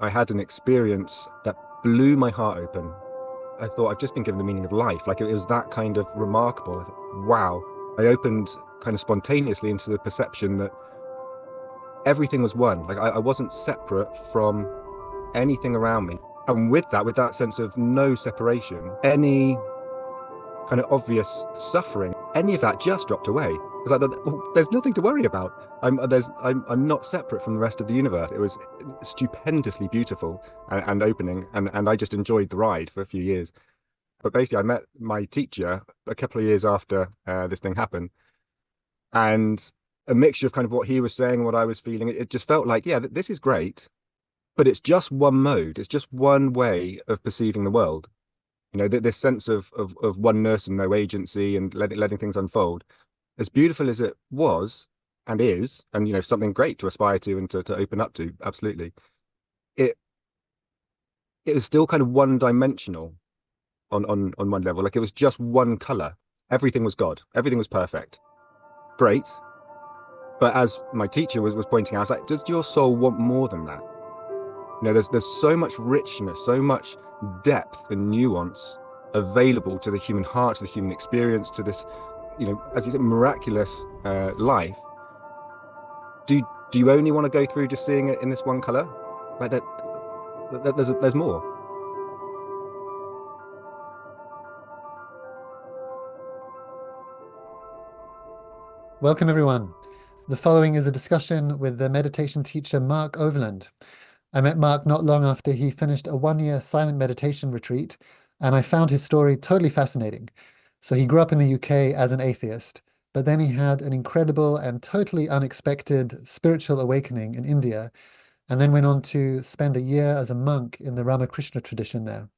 I had an experience that blew my heart open. I thought I've just been given the meaning of life. Like it was that kind of remarkable. I thought, wow. I opened kind of spontaneously into the perception that everything was one. Like I wasn't separate from anything around me. And with that sense of no separation, any kind of obvious suffering, any of that just dropped away. It's like there's nothing to worry about. I'm not separate from the rest of the universe. It was stupendously beautiful and opening, and I just enjoyed the ride for a few years. But basically, I met my teacher a couple of years after this thing happened, and a mixture of kind of what he was saying, what I was feeling, it just felt like, yeah, this is great, but it's just one mode. It's just one way of perceiving the world. You know, this sense of oneness and no agency and letting things unfold, as beautiful as it was and is, and you know, something great to aspire to and to open up to, absolutely. It it was still kind of one dimensional on one level. Like it was just one color. Everything was God. Everything was perfect. Great. But as my teacher was pointing out, I was like, does your soul want more than that? You know, there's so much richness, so much depth and nuance available to the human heart, to the human experience, to this, you know, as you said, miraculous life. Do you only want to go through just seeing it in this one color? Like there's more. Welcome, everyone. The following is a discussion with the meditation teacher Mark Ovland. I met Mark not long after he finished a one-year silent meditation retreat, and I found his story totally fascinating. So he grew up in the UK as an atheist, but then he had an incredible and totally unexpected spiritual awakening in India, and then went on to spend a year as a monk in the Ramakrishna tradition there.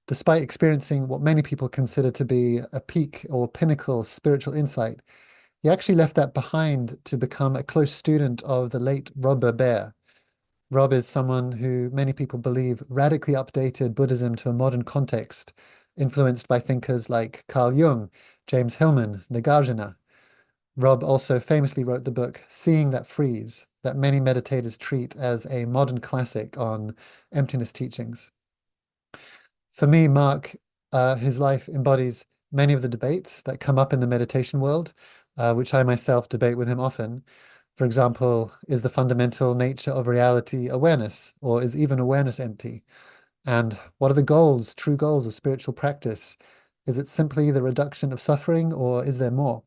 Despite experiencing what many people consider to be a peak or pinnacle spiritual insight, he actually left that behind to become a close student of the late Rob Burbea. Rob is someone who many people believe radically updated Buddhism to a modern context, influenced by thinkers like Carl Jung, James Hillman, Nagarjuna. Rob also famously wrote the book Seeing That Freeze, that many meditators treat as a modern classic on emptiness teachings. For me, Mark, his life embodies many of the debates that come up in the meditation world, which I myself debate with him often. For example, is the fundamental nature of reality awareness, or is even awareness empty? And what are the goals, true goals of spiritual practice? Is it simply the reduction of suffering, or is there more?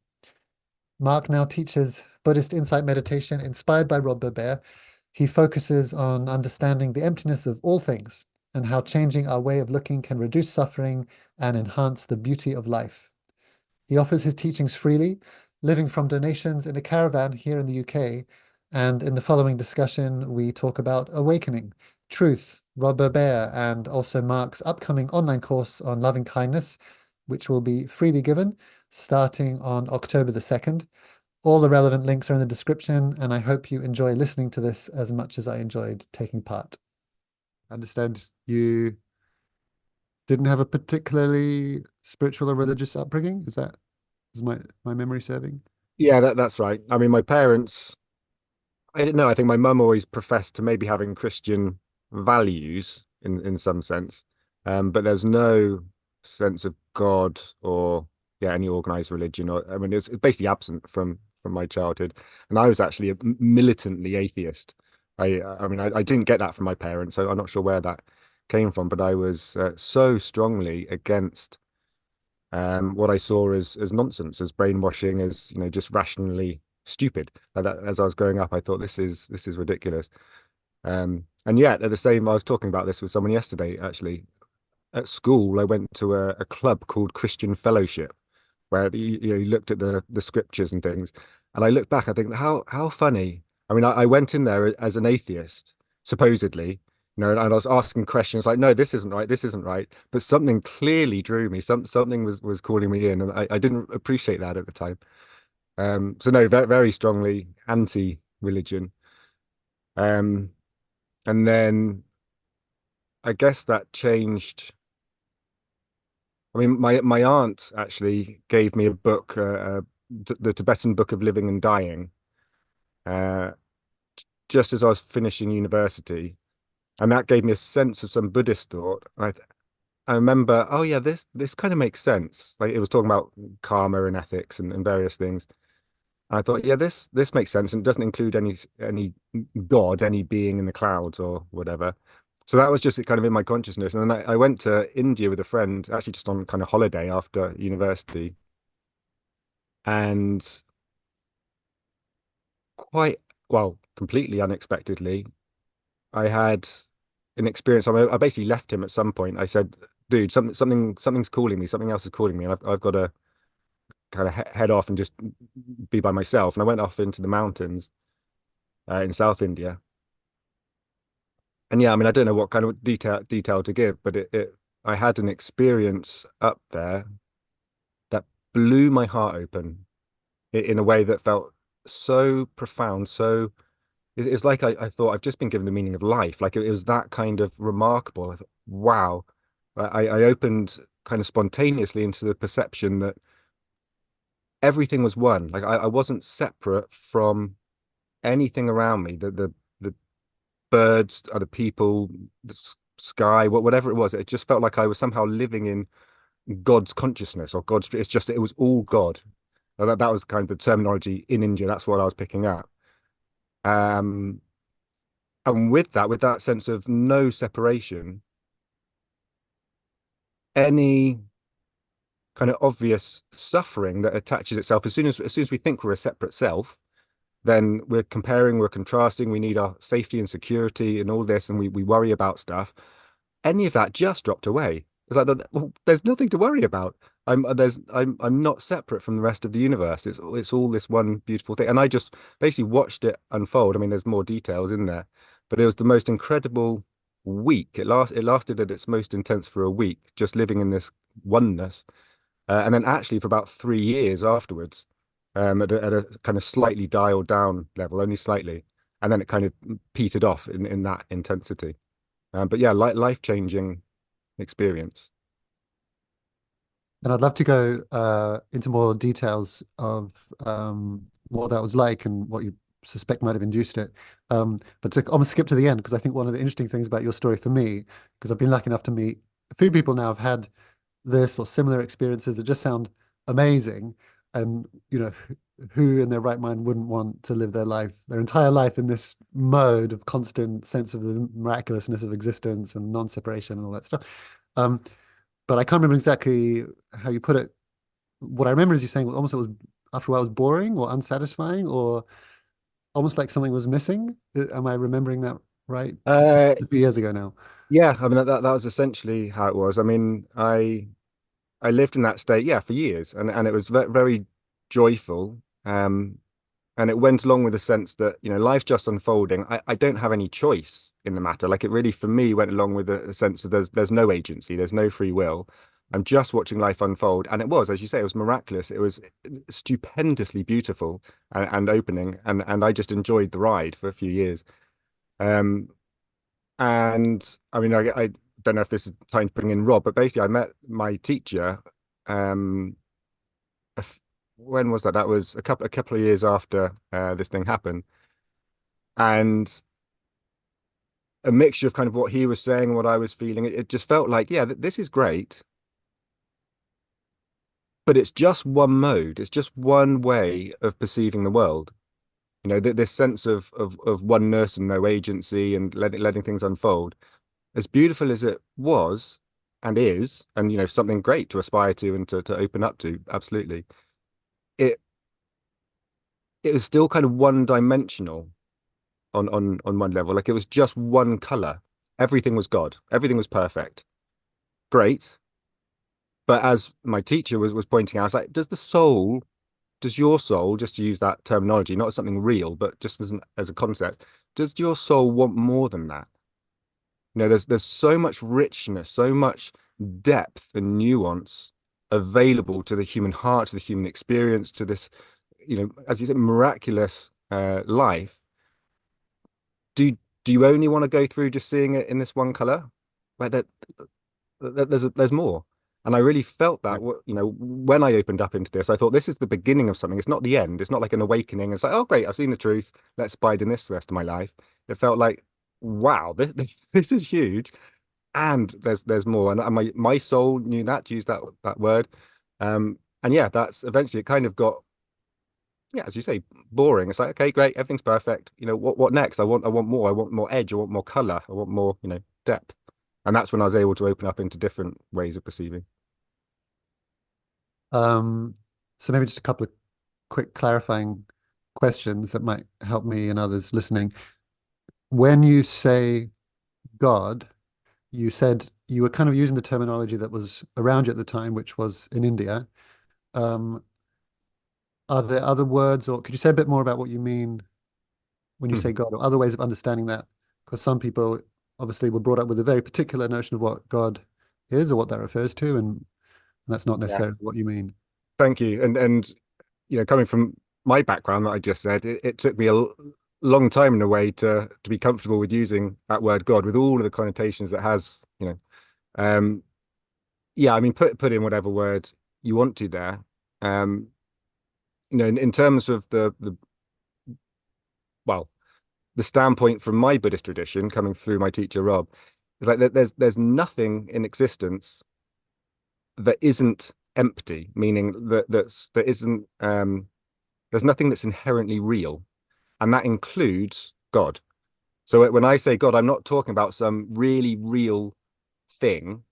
Mark now teaches Buddhist insight meditation inspired by Rob Burbea. He focuses on understanding the emptiness of all things and how changing our way of looking can reduce suffering and enhance the beauty of life. He offers his teachings freely, living from donations in a caravan here in the UK. And in the following discussion, we talk about awakening, truth, Rob Burbea, and also Mark's upcoming online course on loving kindness, which will be freely given starting on October the 2nd. All the relevant links are in the description, and I hope you enjoy listening to this as much as I enjoyed taking part. I understand you didn't have a particularly spiritual or religious upbringing. Is my memory serving? Yeah, that's right. I mean, my parents, I don't know, I think my mum always professed to maybe having Christian values in some sense. But there's no sense of God or yeah, any organized religion or I mean it's basically absent from my childhood. And I was actually a militantly atheist. I mean I didn't get that from my parents, so I'm not sure where that came from, but I was so strongly against what I saw as nonsense, as brainwashing, as you know, just rationally stupid. Like that, as I was growing up, I thought this is ridiculous. And yet, at the same, I was talking about this with someone yesterday. Actually, at school, I went to a club called Christian Fellowship, where you know you looked at the scriptures and things. And I look back, I think how funny. I mean, I went in there as an atheist, supposedly, you know, and I was asking questions like, no, this isn't right, this isn't right. But something clearly drew me. Something was calling me in, and I didn't appreciate that at the time. So no, very strongly anti-religion. Um, and then I guess that changed. I mean, my aunt actually gave me a book, the Tibetan Book of Living and Dying, uh, just as I was finishing university. And that gave me a sense of some Buddhist thought. I remember, oh yeah, this kind of makes sense. Like it was talking about karma and ethics and various things. And I thought, yeah, this makes sense and doesn't include any God, any being in the clouds or whatever. So that was just kind of in my consciousness. And then I went to India with a friend, actually just on kind of holiday after university, and quite well, completely unexpectedly, I had an experience. I basically left him at some point. I said, "Dude, something's calling me. Something else is calling me, and I've got to kind of head off and just be by myself." And I went off into the mountains in South India. And yeah, I mean, I don't know what kind of detail to give, but I had an experience up there that blew my heart open in a way that felt so profound. So it's like I thought I've just been given the meaning of life. Like it was that kind of remarkable. I thought, wow. I opened kind of spontaneously into the perception that everything was one. Like I wasn't separate from anything around me. The birds, other people, the sky, whatever it was. It just felt like I was somehow living in God's consciousness or God's. It's just it was all God. That was kind of the terminology in India. That's what I was picking up. Um, and with that sense of no separation, any kind of obvious suffering that attaches itself as soon as we think we're a separate self, then we're comparing, we're contrasting, we need our safety and security and all this, and we worry about stuff. Any of that just dropped away. It's like well, there's nothing to worry about. I'm not separate from the rest of the universe. It's all this one beautiful thing. And I just basically watched it unfold. I mean, there's more details in there, but it was the most incredible week. It lasted at its most intense for a week, just living in this oneness. And then actually for about 3 years afterwards, at a kind of slightly dialed down level, only slightly, and then it kind of petered off in that intensity. But yeah, life-changing experience. And I'd love to go into more details of what that was like and what you suspect might have induced it. But to almost skip to the end, because I think one of the interesting things about your story for me, because I've been lucky enough to meet a few people now have had this or similar experiences that just sound amazing. And, who in their right mind wouldn't want to live their entire life in this mode of constant sense of the miraculousness of existence and non-separation and all that stuff. Um, but I can't remember exactly how you put it. What I remember is you saying almost it was after a while it was boring or unsatisfying or almost like something was missing. Am I remembering that right? Uh, It's a few years ago now. yeah, I mean that was essentially how it was. I mean, I lived in that state, yeah, for years, and it was very joyful. And it went along with the sense that, life's just unfolding. I don't have any choice in the matter. Like it really, for me, went along with the sense of there's no agency, there's no free will. I'm just watching life unfold. And it was, as you say, it was miraculous. It was stupendously beautiful and opening. And I just enjoyed the ride for a few years. Um, and I mean, I don't know if this is time to bring in Rob, but basically I met my teacher um a f- when was that? That was a couple of years after this thing happened, and a mixture of kind of what he was saying and what I was feeling. It just felt like, yeah, this is great, but it's just one mode. It's just one way of perceiving the world. This sense of oneness and no agency and letting things unfold. As beautiful as it was and is, and something great to aspire to and to open up to, absolutely. It it was still kind of one dimensional on one level. Like it was just one color. Everything was God. Everything was perfect. Great. But as my teacher was pointing out, it's like, does your soul, just to use that terminology, not as something real, but just as a concept, does your soul want more than that? There's so much richness, so much depth and nuance available to the human heart, to the human experience, to this, as you said, miraculous life. Do you only want to go through just seeing it in this one color? Like there's more. And I really felt Yeah. that, when I opened up into this, I thought this is the beginning of something. It's not the end. It's not like an awakening. It's like, oh, great, I've seen the truth. Let's abide in this the rest of my life. It felt like wow, this is huge. And there's more. And my soul knew that, to use that word. And yeah, that's eventually it kind of got, yeah, as you say, boring. It's like, okay, great, everything's perfect. What next? I want more. I want more edge. I want more color. I want more, depth. And that's when I was able to open up into different ways of perceiving. Um, so maybe just a couple of quick clarifying questions that might help me and others listening. When you say God, you said you were kind of using the terminology that was around you at the time, which was in India. Um, are there other words, or could you say a bit more about what you mean when you say God, or other ways of understanding that? Because some people obviously were brought up with a very particular notion of what God is or what that refers to, and that's not Yeah. necessarily what you mean. Thank you. And coming from my background that I just said, it took me a long time in a way to be comfortable with using that word God with all of the connotations it has. Um, yeah, I mean, put in whatever word you want to there. Um, in terms of the well, the standpoint from my Buddhist tradition coming through my teacher Rob, is like there's nothing in existence that isn't empty, meaning that isn't there's nothing that's inherently real, and that includes God. So when I say God, I'm not talking about some really real thing.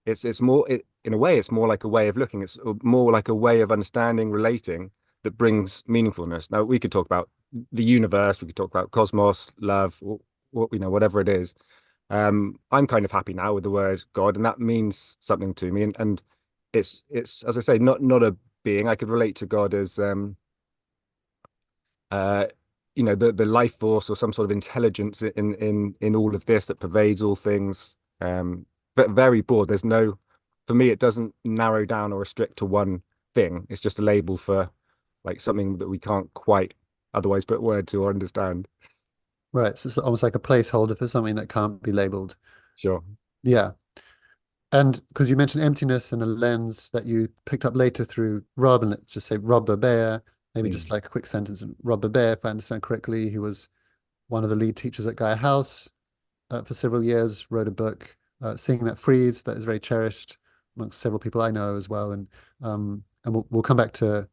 It's more in a way, it's more like a way of looking. It's more like a way of understanding, relating that brings meaningfulness. Now we could talk about the universe, we could talk about cosmos, love, or whatever it is. I'm kind of happy now with the word God, and that means something to me. And it's as I say, not a being. I could relate to God as uh, the life force or some sort of intelligence in all of this that pervades all things. But very broad. There's no, for me, it doesn't narrow down or restrict to one thing. It's just a label for like something that we can't quite otherwise put word to or understand. Right. So it's almost like a placeholder for something that can't be labeled. Sure. Yeah. And because you mentioned emptiness and a lens that you picked up later through Rob, and let's just say Rob Burbea, maybe just Mm. like a quick sentence. Rob Burbea, if I understand correctly, he was one of the lead teachers at Gaia House for several years, wrote a book, Seeing That Freeze, that is very cherished amongst several people I know as well. And we'll come back to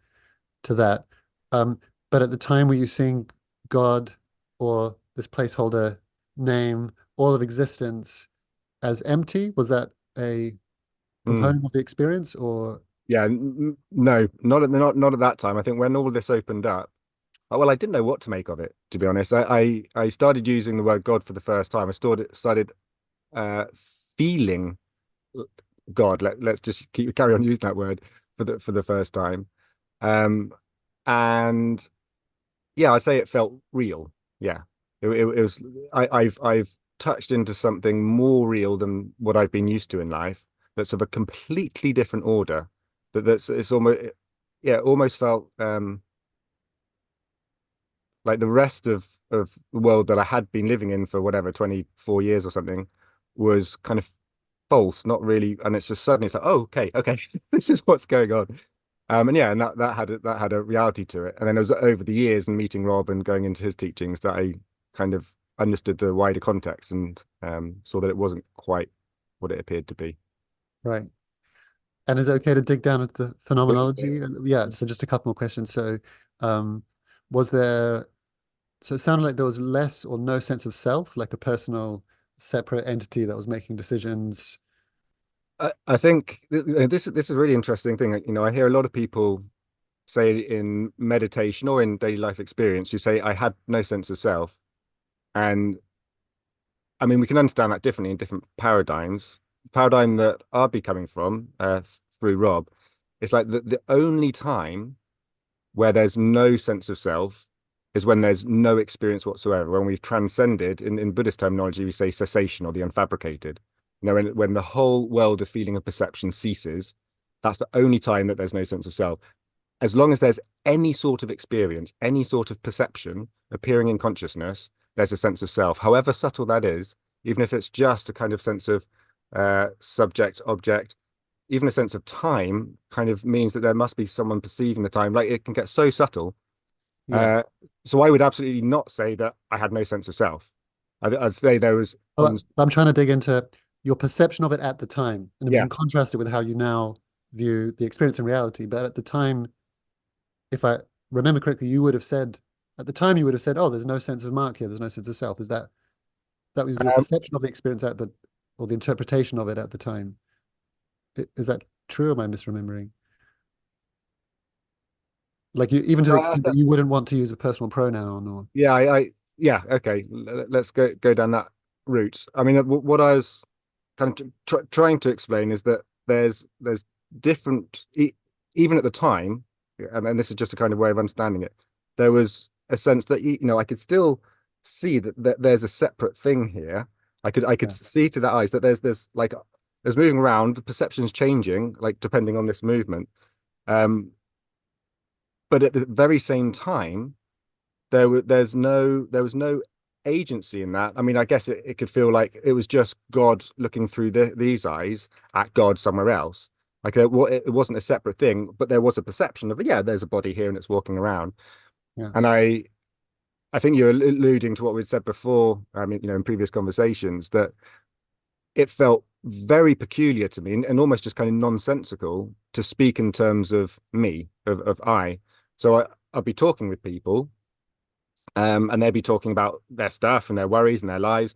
that. Um, but at the time, were you seeing God or this placeholder name, all of existence, as empty? Was that a Mm. component of the experience, or Yeah, no, not at that time. I think when all this opened up, well, I didn't know what to make of it, to be honest. I started using the word God for the first time. I started uh, feeling God. Let's just carry on using that word for the first time. Um, and yeah, I'd say it felt real. Yeah, it was. I've touched into something more real than what I've been used to in life. That's of a completely different order. That's it's almost yeah, it almost felt like the rest of the world that I had been living in for whatever 24 years or something was kind of false, not really. And it's just suddenly it's like, oh, okay, this is what's going on. And yeah, and that had a reality to it. And then it was over the years and meeting Rob and going into his teachings that I kind of understood the wider context and saw that it wasn't quite what it appeared to be. right? And is it okay to dig down at the Yeah. phenomenology? Yeah, so just a couple more questions. So, um, was there, so it sounded like there was less or no sense of self, like a personal, separate entity that was making decisions. I think this is a really interesting thing. I hear a lot of people say in meditation or in daily life experience, you say, I had no sense of self. And I mean, we can understand that differently in different paradigms. The paradigm that I'd be coming from through Rob, it's like the only time where there's no sense of self is when there's no experience whatsoever. When we've transcended, in Buddhist terminology, we say cessation or the unfabricated. When the whole world of feeling and perception ceases, that's the only time that there's no sense of self. As long as there's any sort of experience, any sort of perception appearing in consciousness, there's a sense of self, however subtle that is, even if it's just a kind of sense of subject, object, even a sense of time kind of means that there must be someone perceiving the time. Like it can get so subtle. Yeah, Uh, so I would absolutely not say that I had no sense of self. I'd say there was on. Well, I'm trying to dig into your perception of it at the time, and then we Yeah. can contrast it with how you now view the experience in reality. But at the time, if I remember correctly, you would have said at the time you would have said, "Oh, there's no sense of Mark here. There's no sense of self." Is that was your Um, perception of the experience at the or the interpretation of it at the time? Is that true? Or am I misremembering? Like you, even to the extent that you wouldn't want to use a personal pronoun or yeah, yeah, okay. Let's go down that route. I mean, what I was kind of trying to explain is that there's different, even at the time, and this is just a kind of way of understanding it. There was a sense that I could still see that there's a separate thing here. I could yeah, see through that eyes that there's like there's moving around, the perception's changing, like depending on this movement. Um, but at the very same time there was no agency in that. I mean, I guess it could feel like it was just God looking through these eyes at God somewhere else. Like it wasn't a separate thing, but there was a perception of, yeah, there's a body here and it's walking around. yeah, And I think you're alluding to what we'd said before. I mean, in previous conversations, that it felt very peculiar to me and almost just kind of nonsensical to speak in terms of me, of I. So I'd be talking with people, and they'd be talking about their stuff and their worries and their lives.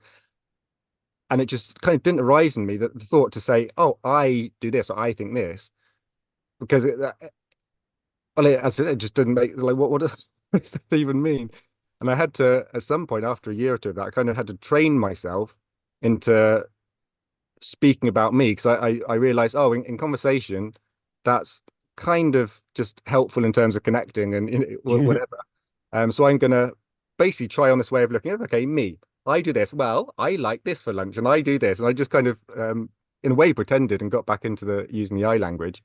And it just kind of didn't arise in me that the thought to say, "Oh, I do this or I think this," because well, as it just didn't make like what does what does that even mean? And I had to, at some point after a year or two of that, I kind of had to train myself into speaking about me because I realized, oh, in conversation, that's kind of just helpful in terms of connecting and whatever. So I'm gonna basically try on this way of looking at, okay, me. I do this. Well, I like this for lunch and I do this. And I just kind of in a way pretended and got back into the using the I language.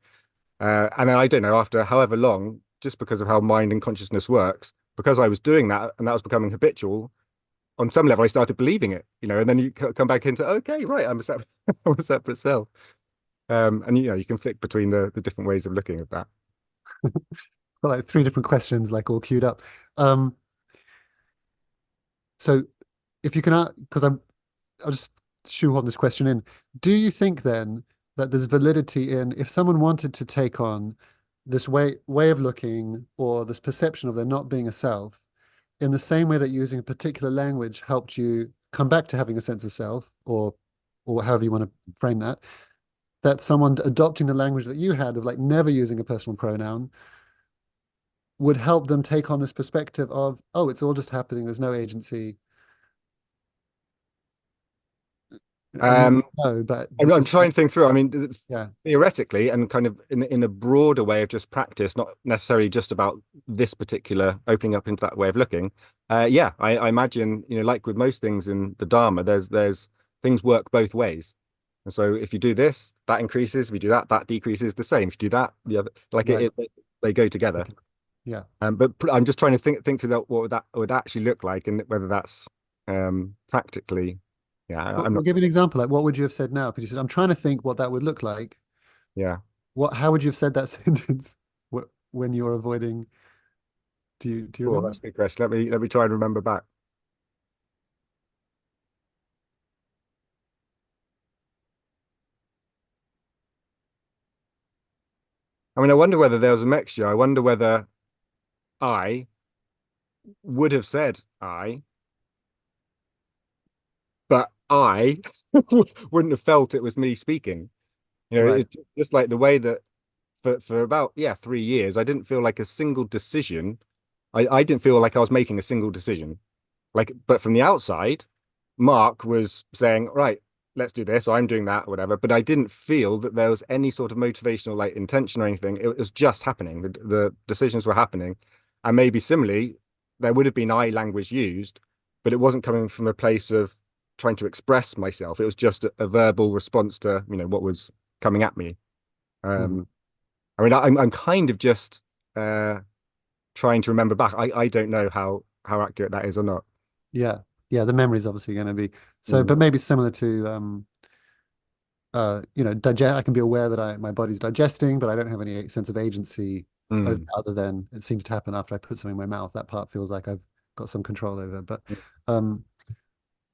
And then I don't know, after however long, just because of how mind and consciousness works, because I was doing that and that was becoming habitual, on some level I started believing it, and then you come back into, okay, right, I'm a separate I'm a separate self. And you conflict between the different ways of looking at that. got like three different questions like all queued up. Um, so if you can, because I'll just shoehorn this question in. Do you think then that there's validity in if someone wanted to take on this way of looking or this perception of there not being a self, in the same way that using a particular language helped you come back to having a sense of self, or however you want to frame that, that someone adopting the language that you had of like never using a personal pronoun would help them take on this perspective of, oh, it's all just happening, there's no agency. And maybe Um, no, but I'm just trying to think through. I mean, yeah, theoretically, and kind of in a broader way of just practice, not necessarily just about this particular opening up into that way of looking. Yeah, I imagine, like with most things in the Dharma, there's things work both ways. And so if you do this, that increases. If you do that, that decreases. The same. If you do that, the other, like right. they go together. Okay. Yeah. But I'm just trying to think through that, what would actually look like, and whether that's practically. Yeah, But I'm we'll not. give you an example. Like, what would you have said now? Because you said, I'm trying to think what that would look like. Yeah. How would you have said that sentence when you're avoiding? Do you Oh, remember? that's a good question. Let me try and remember back. I mean, I wonder whether there was a mixture. I wonder whether I would have said I, but I wouldn't have felt it was me speaking. Right. It's just like the way that for about, yeah, 3 years, I didn't feel like a single decision. I didn't feel like I was making a single decision. Like, but from the outside, Mark was saying, right, let's do this, or I'm doing that, or whatever. But I didn't feel that there was any sort of motivational like intention or anything. It was just happening. The decisions were happening. And maybe similarly, there would have been I language used, but it wasn't coming from a place of trying to express myself. It was just a verbal response to, what was coming at me. Mm. Um, I mean, I'm kind of just trying to remember back. I don't know how accurate that is or not. Yeah. Yeah. The memory is obviously going to be so, Mm, but maybe similar to digest. I can be aware that my body's digesting, but I don't have any sense of agency over, mm, other than it seems to happen after I put something in my mouth. That part feels like I've got some control over. But um,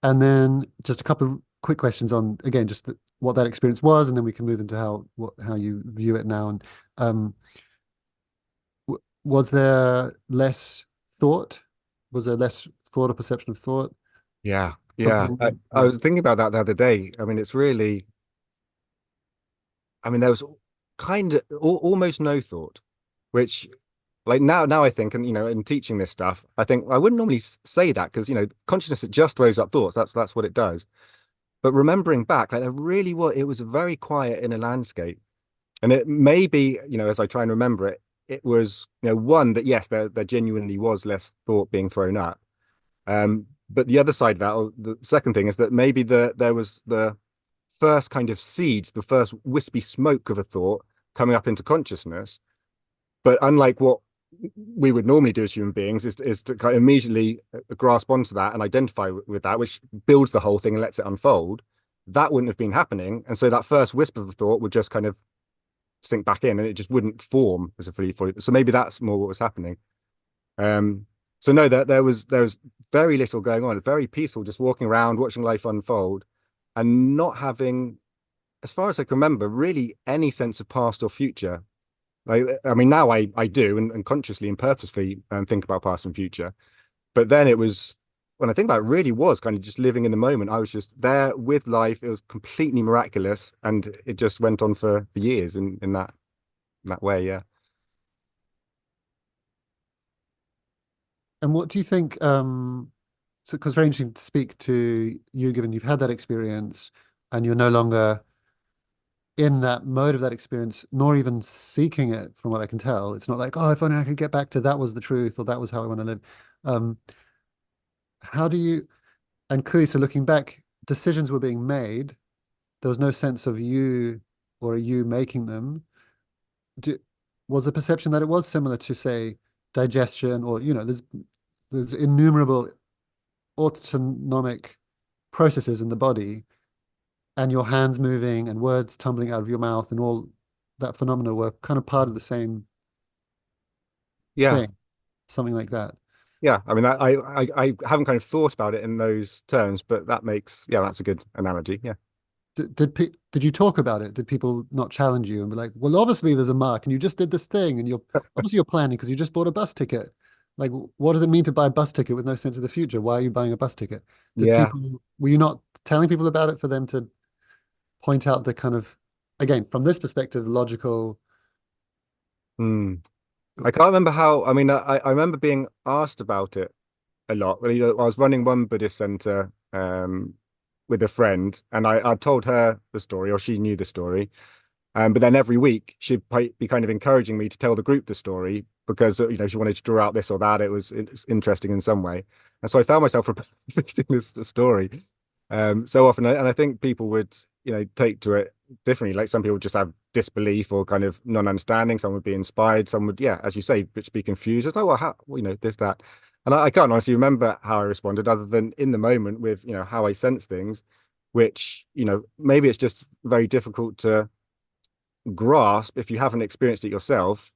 And then just a couple of quick questions on, again, just what that experience was, and then we can move into how you view it now. And um, was there less thought? Was there less thought or perception of thought Yeah, yeah. compared I, with, I yeah. was thinking about that the other day. I mean, it's really, I mean, there was kind of almost no thought, which like now I think, and in teaching this stuff, I think I wouldn't normally say that because consciousness, it just throws up thoughts. That's what it does. But remembering back, like there really was, it was very quiet in a landscape. And it may be, as I try and remember it, it was, one that yes, there genuinely was less thought being thrown up. But the other side of that, or the second thing, is that maybe there was the first kind of seeds, the first wispy smoke of a thought coming up into consciousness. But unlike what we would normally do as human beings, is to kind of immediately grasp onto that and identify with that, which builds the whole thing and lets it unfold. That wouldn't have been happening, and so that first wisp of a thought would just kind of sink back in, and it just wouldn't form as a fully. So maybe that's more what was happening. Um, so no, there was very little going on. It's very peaceful, just walking around, watching life unfold, and not having, as far as I can remember, really any sense of past or future. Like, I mean, now I do and consciously and purposefully think about past and future. But then it was when I think about it, really was kind of just living in the moment. I was just there with life. It was completely miraculous, and it just went on for years in that way. Yeah. And what do you think? So, because very interesting to speak to you, given you've had that experience and you're no longer in that mode of that experience, nor even seeking it, from what I can tell. It's not like, oh, if only I could get back to that was the truth or that was how I want to live. Um, how do you, and clearly, so looking back, decisions were being made. There was no sense of you or you making them. Do, was the perception that it was similar to, say, digestion or, there's innumerable autonomic processes in the body and your hands moving and words tumbling out of your mouth and all that phenomena were kind of part of the same Yeah. thing, something like that. Yeah. I mean, I haven't kind of thought about it in those terms, but yeah, that's a good analogy. Yeah. Did you talk about it? Did people not challenge you and be like, well, obviously there's a mark and you just did this thing and you're planning because you just bought a bus ticket. Like, what does it mean to buy a bus ticket with no sense of the future? Why are you buying a bus ticket? Yeah. Were you not telling people about it for them to point out the kind of, again, from this perspective, logical, Hmm. I can't remember how. I mean, I remember being asked about it a lot. Well, I was running one Buddhist center with a friend, and I told her the story, or she knew the story. But then every week she'd be kind of encouraging me to tell the group the story because she wanted to draw out this or that. It's interesting in some way, and so I found myself repeating this story so often. And I think people would take to it differently. Like some people just have disbelief or kind of non-understanding. Some would be inspired. Some would, yeah, as you say, just be confused. It's like, well, how, this, that. And I can't honestly remember how I responded other than in the moment with, how I sense things, which, maybe it's just very difficult to grasp if you haven't experienced it yourself,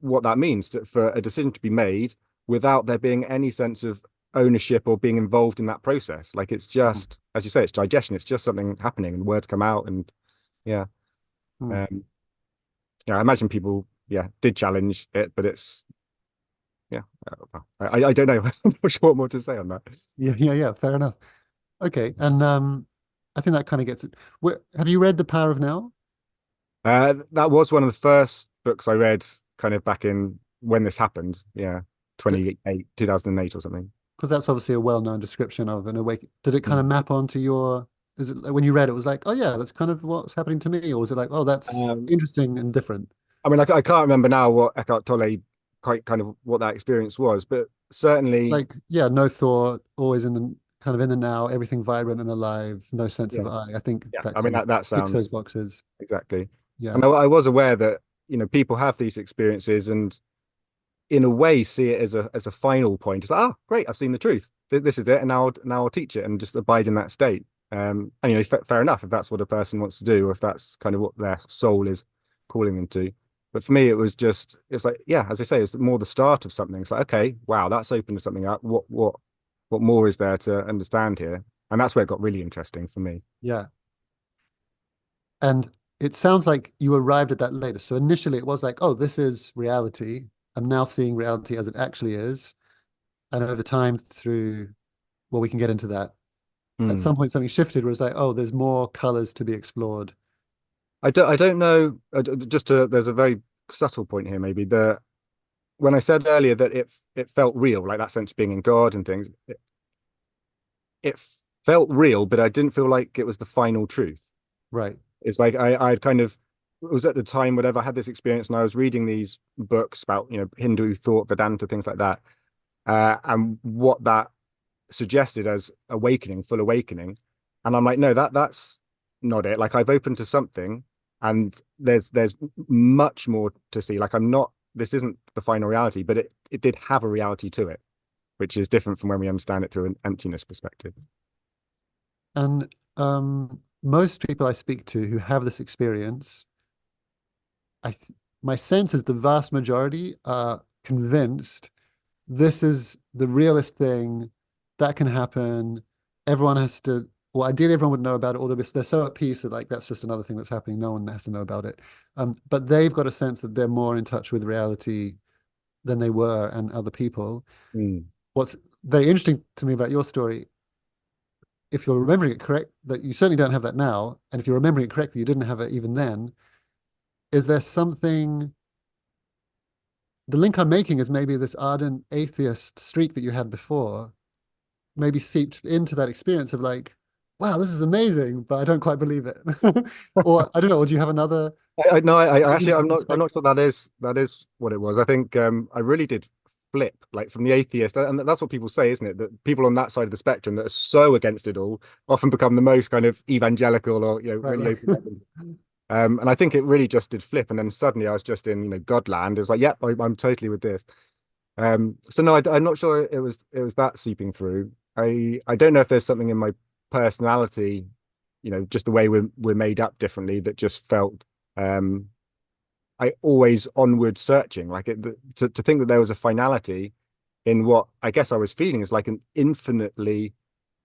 what that means for a decision to be made without there being any sense of ownership or being involved in that process. Like it's just, as you say, it's digestion. It's just something happening and words come out and yeah. hmm. Um, yeah, I imagine people, yeah, did challenge it, but it's, yeah, I don't know. I'm not sure what more to say on that. Yeah, yeah, yeah, fair enough. Okay, and I think that kind of gets it. Have you read The Power of Now? That was one of the first books I read kind of back in when this happened. Yeah, 2008 or something. Because that's obviously a well-known description of an awake. Did it kind of Mm. map onto your? Is it like when you read it, was like, oh yeah, that's kind of what's happening to me, or was it like, oh, that's Um, interesting and different? I mean, I can't remember now what Eckhart Tolle quite kind of what that experience was, but certainly, Like, yeah, no thought, always in the kind of in the now, everything vibrant and alive, no sense of yeah, I. I think yeah. that I mean, kind of that ticks those sounds boxes. exactly. Yeah. And I was aware that people have these experiences and in a way see it as a final point. It's like, oh, great, I've seen the truth. This is it, and now I'll teach it and just abide in that state. And fair enough if that's what a person wants to do, or if that's kind of what their soul is calling them to. But for me, it's like, yeah, as I say, it's more the start of something. It's like, okay, wow, that's opened something up. What more is there to understand here? And that's where it got really interesting for me. Yeah. And it sounds like you arrived at that later. So initially it was like, oh, this is reality. I'm now seeing reality as it actually is. And over time through, well, we can get into that. At Mm. some point something shifted where it's like, oh, there's more colors to be explored. I don't know. There's a very subtle point here, maybe. When I said earlier that it felt real, like that sense of being in God and things, it felt real, but I didn't feel like it was the final truth. Right. It's like I'd kind of it was at the time, whatever, I had this experience and I was reading these books about, Hindu thought, Vedanta, things like that. And what that suggested as awakening, full awakening. And I'm like, no, that's not it. Like I've opened to something and there's much more to see. Like this isn't the final reality, but it did have a reality to it, which is different from when we understand it through an emptiness perspective. And most people I speak to who have this experience, I th my sense is the vast majority are convinced this is the realest thing that can happen. Everyone has to, well, ideally everyone would know about it, or they're so at peace that like that's just another thing that's happening. No one has to know about it. But they've got a sense that they're more in touch with reality than they were and other people. Mm. What's very interesting to me about your story, if you're remembering it correct, that you certainly don't have that now, and if you're remembering it correctly, you didn't have it even then. Is there something, the link I'm making is maybe this ardent atheist streak that you had before maybe seeped into that experience of like, wow, this is amazing, but I don't quite believe it. Or I don't know, or do you have another I no, I vision actually from the I'm not spectrum? sure that is what it was. I think I really did flip like from the atheist, and that's what people say, isn't it? That people on that side of the spectrum that are so against it all often become the most kind of evangelical or Right, really right. open. And I think it really just did flip, and then suddenly I was just in Godland. It's like, yep, I'm totally with this. So no, I'm not sure it was that seeping through. I don't know if there's something in my personality, just the way we're made up differently that just felt um I always onward searching. Like to think that there was a finality in what I guess I was feeling is like an infinitely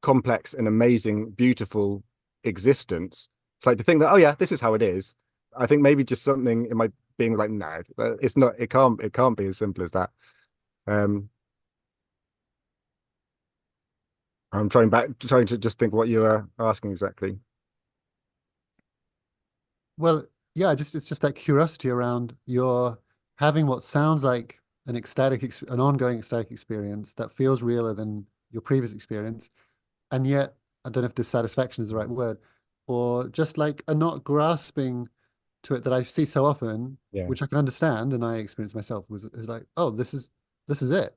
complex and amazing, beautiful existence. It's like to think that, oh yeah, this is how it is. I think maybe just something in my being like, no, it's not, it can't be as simple as that. Um, I'm trying to just think what you were asking exactly. Well, yeah, just it's just that curiosity around your having what sounds like an ongoing ecstatic experience that feels realer than your previous experience, and yet I don't know if dissatisfaction is the right word, or just like a not grasping to it that I see so often, Yeah, which I can understand and I experience myself, is like, oh, this is it.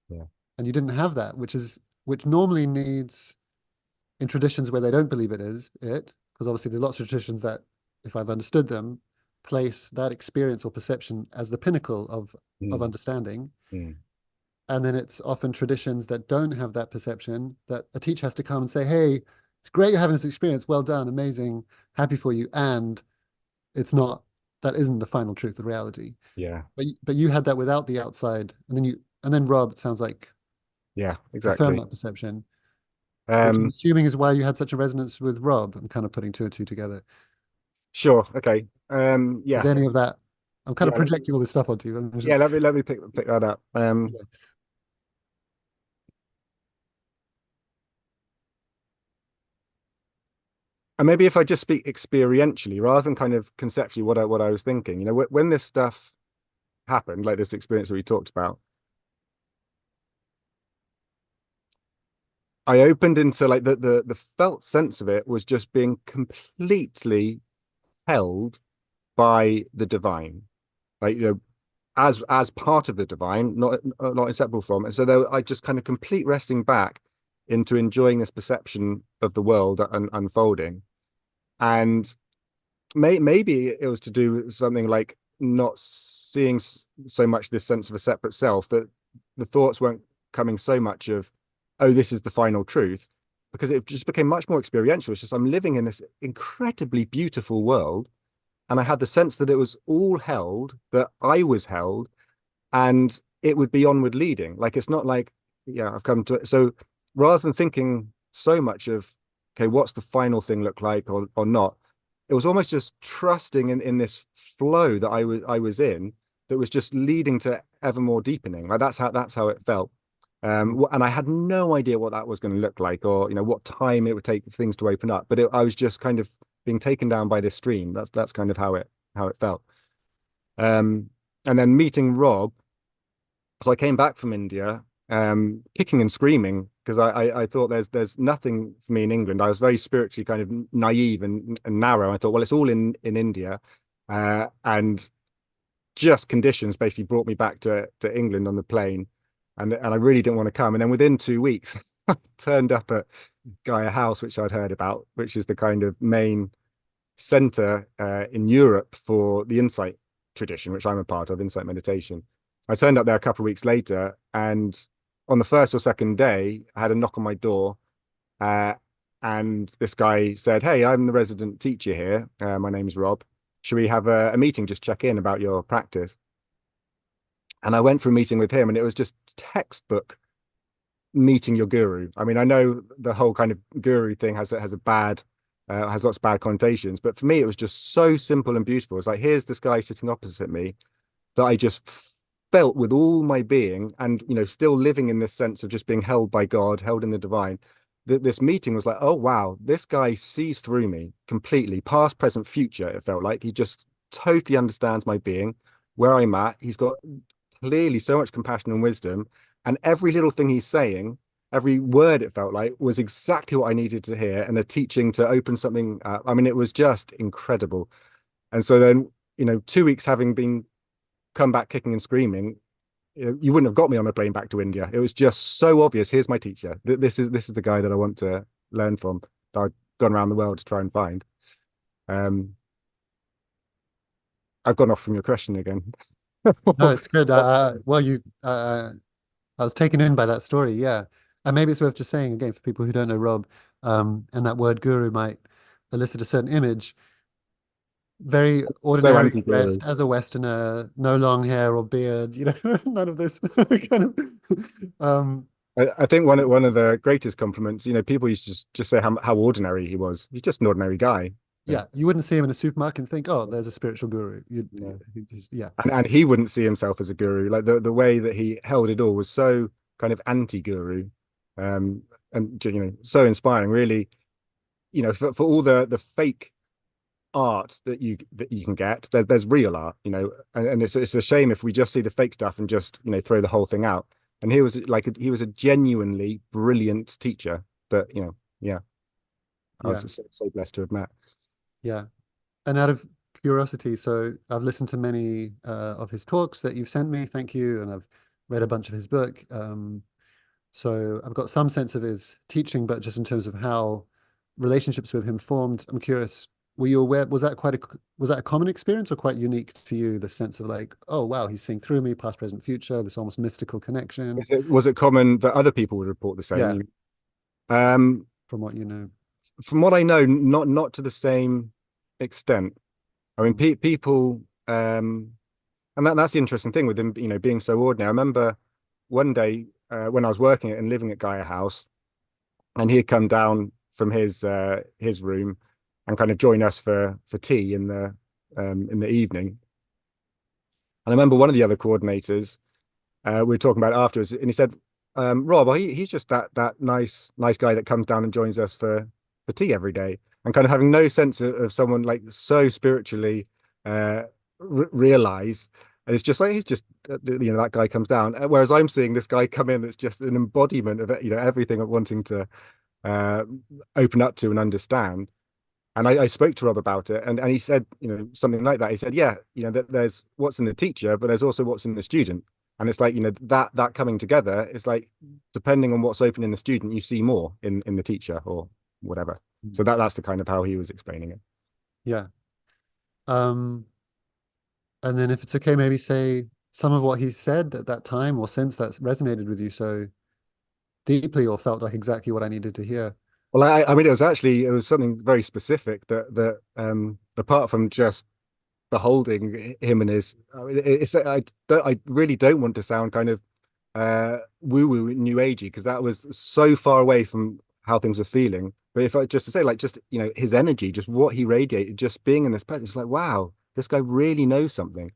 yeah. And you didn't have that, which normally needs in traditions where they don't believe it is it, because obviously there's lots of traditions that, if I've understood them, place that experience or perception as the pinnacle of Mm, understanding. mm, And then it's often traditions that don't have that perception that a teacher has to come and say, hey, it's great you're having this experience. Well done, amazing, happy for you. And it's not, that isn't the final truth of reality. yeah, But you had that without the outside. And then Rob, it sounds like, yeah, affirmed exactly. that perception, which I'm Um, assuming is why you had such a resonance with Rob. I'm kind of putting two and two together. sure, okay. Is Yeah, any of that? I'm kind of yeah, projecting all this stuff onto you. yeah. Let me pick that up. Yeah. And maybe if I just speak experientially rather than kind of conceptually, what I was thinking, when this stuff happened, like this experience that we talked about, I opened into like the felt sense of it was just being completely held by the divine, like as part of the divine, not inseparable from. And so I just kind of complete resting back into enjoying this perception of the world unfolding. And maybe it was to do with something like not seeing so much this sense of a separate self, that the thoughts weren't coming so much of, oh, this is the final truth, because it just became much more experiential. It's just I'm living in this incredibly beautiful world, and I had the sense that it was all held, that I was held, and it would be onward leading. Like it's not like, yeah, I've come to it. So rather than thinking so much of, okay, what's the final thing look like or not. It was almost just trusting in this flow that I was in, that was just leading to ever more deepening. Like that's how it felt. And I had no idea what that was going to look like, or what time it would take for things to open up. But I was just kind of being taken down by this stream. That's kind of how it felt. Um, and then meeting Rob, so I came back from India, kicking and screaming because I thought there's nothing for me in England. I was very spiritually kind of naive and narrow. I thought, well, it's all in India, and just conditions basically brought me back to England on the plane, and I really didn't want to come. And then within 2 weeks, I turned up at Gaia House, which I'd heard about, which is the kind of main center in Europe for the insight tradition, which I'm a part of, insight meditation. I turned up there a couple of weeks later, and on the first or second day, I had a knock on my door, uh, and this guy said, "Hey, I'm the resident teacher here. My name's Rob. Should we have a meeting, just check in about your practice?" And I went for a meeting with him, and it was just textbook meeting your guru. I mean, I know the whole kind of guru thing has a bad has lots of bad connotations, but for me, it was just so simple and beautiful. It's like, here's this guy sitting opposite me that I just felt with all my being, and still living in this sense of just being held by God, held in the divine. This meeting was like, oh wow, this guy sees through me completely, past, present, future. It felt like he just totally understands my being, where I'm at. He's got clearly so much compassion and wisdom, and every little thing he's saying, every word, it felt like, was exactly what I needed to hear, and a teaching to open something up. I mean, it was just incredible. And so then, 2 weeks having been come back kicking and screaming, you wouldn't have got me on a plane back to India. It was just so obvious. Here's my teacher. This is the guy that I want to learn from, that I've gone around the world to try and find. Um, I've gone off from your question again. No, it's good. Well, I was taken in by that story. Yeah. And maybe it's worth just saying again for people who don't know Rob, and that word guru might elicit a certain image. Very So ordinarily anti-guru. dressed as a Westerner, no long hair or beard, none of this kind of. Um, I think one of the greatest compliments, people used to just say how ordinary he was. He's just an ordinary guy. Yeah. yeah, you wouldn't see him in a supermarket and think, oh, there's a spiritual guru. No. Yeah, And he wouldn't see himself as a guru. Like the way that he held it all was so kind of anti-guru, and so inspiring. Really, for all the fake art that you can get, there's real art. And it's a shame if we just see the fake stuff and just throw the whole thing out. And he was a genuinely brilliant teacher. But yeah, I was yeah, so blessed to have met. yeah. And out of curiosity, so I've listened to many of his talks that you've sent me. Thank you. And I've read a bunch of his book. So I've got some sense of his teaching, but just in terms of how relationships with him formed, I'm curious, were you aware, was that a common experience or quite unique to you, the sense of like, oh wow, he's seeing through me, past, present, future, this almost mystical connection? Was it common that other people would report the Yeah, same? Um, from what you know. from what I know, not to the same extent. I mean, Mm. people, and that's the interesting thing with him, being so ordinary. I remember one day when I was working and living at Gaia House, and he had come down from his room and kind of join us for tea in the evening. And I remember one of the other coordinators, we were talking about it afterwards, and he said, "Rob, he's just that nice guy that comes down and joins us for tea every day," and kind of having no sense of someone like so spiritually realize. And it's just like he's just that guy comes down, whereas I'm seeing this guy come in that's just an embodiment of everything I'm wanting to uh, open up to and understand. And I spoke to Rob about it, and he said, something like that. He said, yeah, that there's what's in the teacher, but there's also what's in the student. And it's like, that coming together is like, depending on what's open in the student, you see more in the teacher or whatever. So that's the kind of how he was explaining it. Yeah. Um, and then if it's okay, maybe say some of what he said at that time or since that's resonated with you so deeply or felt like exactly what I needed to hear. Well, I mean, it was something very specific that apart from just beholding him and his, I mean, I really don't want to sound kind of woo woo new agey, because that was so far away from how things were feeling. But if I just to say, like, just, his energy, just what he radiated, just being in this presence, it's like, wow, this guy really knows something.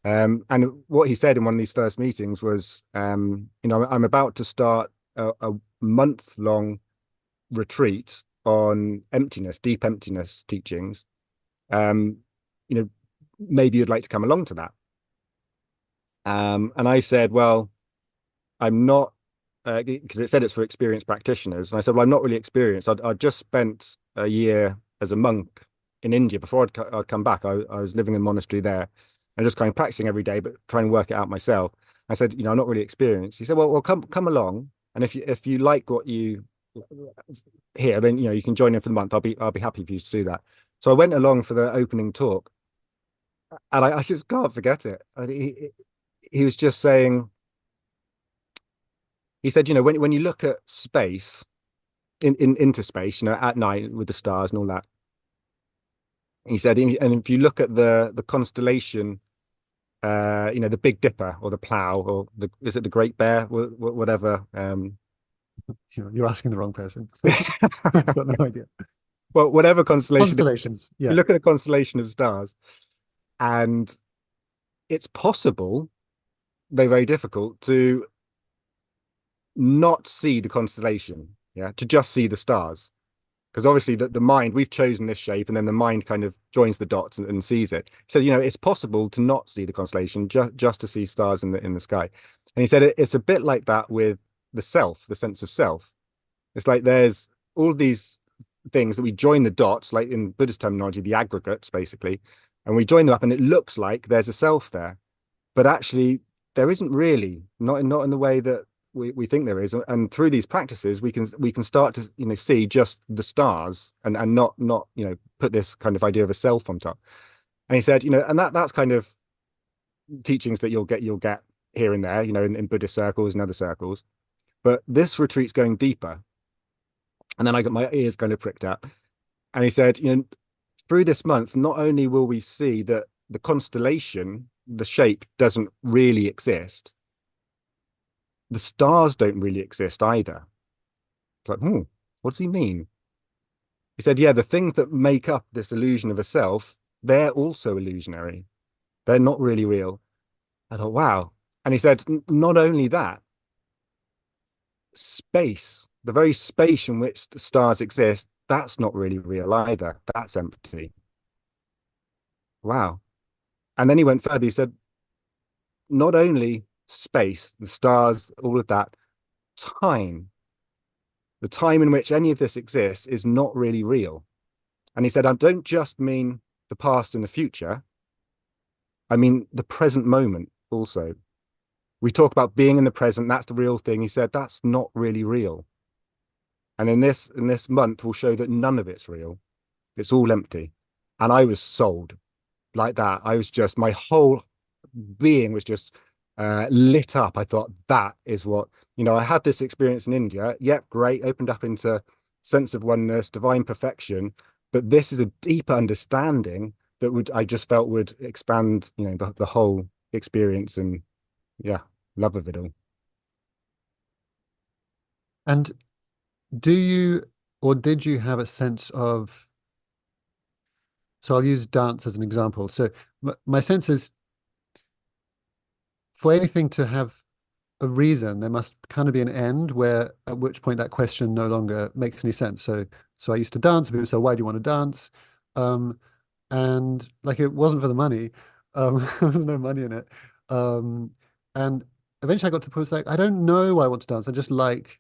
And what he said in one of these first meetings was, I'm about to start a month-long retreat on emptiness, deep emptiness teachings. Um, you know, maybe you'd like to come along to that. And I said, well, I'm not, because it said it's for experienced practitioners. And I said, well, I'm not really experienced. I'd just spent a year as a monk in India before I'd come back. I was living in a monastery there and just kind of practicing every day, but trying to work it out myself. I said, I'm not really experienced. He said, well, come along. And if you like what you hear, then, you can join in for the month. I'll be happy for you to do that. So I went along for the opening talk, and I just can't forget it. And he was just saying, he said, when you look at space, into space, at night with the stars and all that, he said, and if you look at the constellation, the Big Dipper or the Plough, or is it the Great Bear, whatever. You're asking the wrong person. I've got no idea. Well, whatever constellation. Constellations, You yeah. look at a constellation of stars, and it's possible, they're very difficult to not see the constellation, yeah, to just see the stars. Because obviously the mind, we've chosen this shape, and then the mind kind of joins the dots and sees it. So, it's possible to not see the constellation, just to see stars in the sky. And he said it's a bit like that with the self, the sense of self. It's like there's all these things that we join the dots, like in Buddhist terminology, the aggregates, basically, and we join them up, and it looks like there's a self there, but actually there isn't really, not in the way that we think there is. And through these practices, we can start to see just the stars, and not put this kind of idea of a self on top. And he said, and that's kind of teachings that you'll get here and there, in Buddhist circles and other circles. But this retreat's going deeper. And then I got my ears kind of pricked up. And he said, through this month, not only will we see that the constellation, the shape, doesn't really exist, the stars don't really exist either. It's like, what does he mean? He said, yeah, the things that make up this illusion of a self, they're also illusionary. They're not really real. I thought, wow. And he said, not only that, space, the very space in which the stars exist, that's not really real either. That's empty. Wow. And then he went further. He said, not only space, the stars, all of that, time, the time in which any of this exists is not really real. And he said, I don't just mean the past and the future. I mean the present moment also. We talk about being in the present, that's the real thing. He said, that's not really real. And in this month, we'll show that none of it's real. It's all empty. And I was sold like that. I was just, my whole being was just lit up. I thought, that is what, I had this experience in India. Yep, great. Opened up into sense of oneness, divine perfection. But this is a deeper understanding that I just felt would expand, the whole experience, and yeah, love of it all. And do you or did you have a sense of, so I'll use dance as an example. So my sense is for anything to have a reason, there must kind of be an end where at which point that question no longer makes any sense. So I used to dance, and people say, why do you want to dance? Um, and like it wasn't for the money. There was no money in it. And eventually I got to the point where it's like, I don't know why I want to dance. I just like,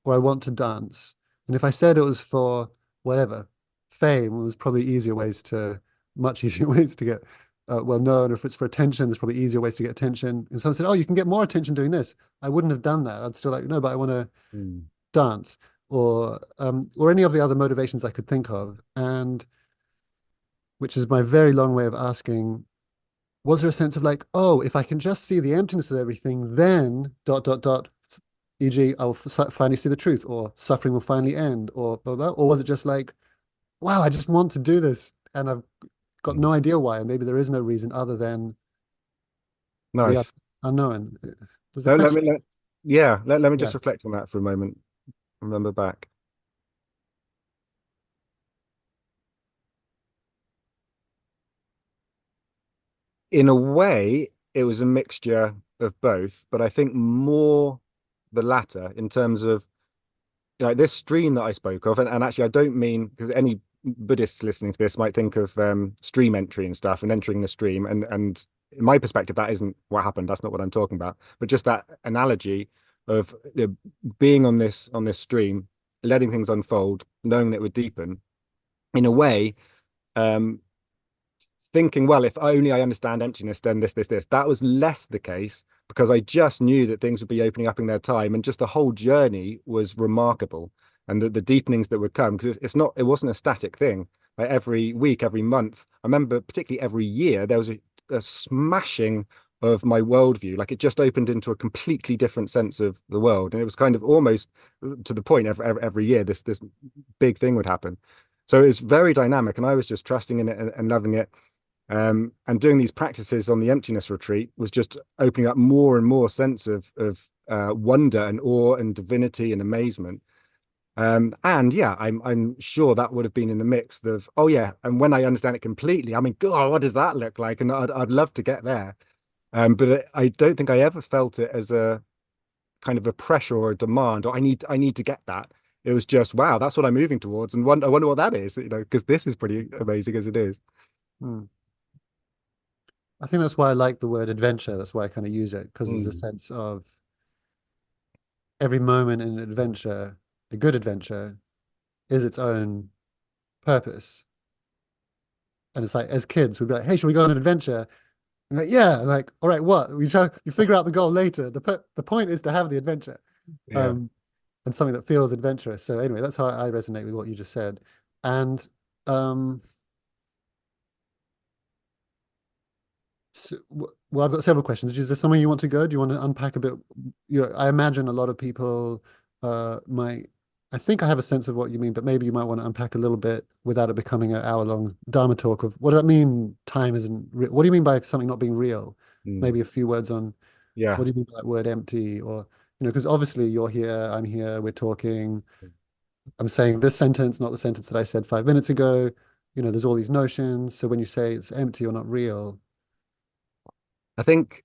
or I want to dance. And if I said it was for whatever, fame, well, there's probably much easier ways to get well known. Or if it's for attention, there's probably easier ways to get attention. And someone said, oh, you can get more attention doing this. I wouldn't have done that. I'd still like, no, but I want to Mm. dance, or any of the other motivations I could think of. And which is my very long way of asking, was there a sense of like, oh, if I can just see the emptiness of everything, then dot dot dot, e.g., I'll finally see the truth, or suffering will finally end, or blah, blah, or was it just like, wow, I just want to do this, and I've got Mm. no idea why, and maybe there is no reason other than the Nice. unknown. There's a Let question. me, yeah, let me Yeah. just reflect on that for a moment. Remember back. In a way, it was a mixture of both, but I think more the latter in terms of like this stream that I spoke of, and actually I don't mean because any Buddhists listening to this might think of stream entry and stuff and entering the stream, and in my perspective, that isn't what happened. That's not what I'm talking about. But just that analogy of being on this stream, letting things unfold, knowing that it would deepen in a way. Um, Thinking, well, if only I understand emptiness, then this. That was less the case because I just knew that things would be opening up in their time, and just the whole journey was remarkable, and the deepenings that would come because it's not, it wasn't a static thing. Like every week, every month, I remember particularly every year, there was a smashing of my worldview. Like it just opened into a completely different sense of the world, and it was kind of almost to the point every year this big thing would happen. So it was very dynamic, and I was just trusting in it and loving it. And doing these practices on the emptiness retreat was just opening up more and more sense of wonder and awe and divinity and amazement. And yeah, I'm sure that would have been in the mix of, oh yeah, and when I understand it completely, I mean, God, what does that look like? And I'd love to get there. But I don't think I ever felt it as a kind of a pressure or a demand, or I need to get that. It was just, wow, that's what I'm moving towards, and I wonder what that is, you know, because this is pretty amazing as it is. Hmm. I think that's why I like the word adventure. That's why I kind of use it because there's a Mm, sense of every moment in an adventure, a good adventure, is its own purpose. And it's like, as kids, we'd be like, hey, should we go on an adventure? And like, yeah. And like, all right, what? You figure out the goal later. The point is to have the adventure. yeah. Um, and something that feels adventurous. So anyway, that's how I resonate with what you just said. And um, so, well, I've got several questions. Is there somewhere you want to go? Do you want to unpack a bit? You know, I imagine a lot of people might. I think I have a sense of what you mean, but maybe you might want to unpack a little bit without it becoming an hour-long Dharma talk of what does that mean? Time isn't real. What do you mean by something not being real? Mm, Maybe a few words on yeah. what do you mean by that word empty, or because obviously you're here, I'm here, we're talking. I'm saying this sentence, not the sentence that I said 5 minutes ago. There's all these notions. So when you say it's empty or not real, I think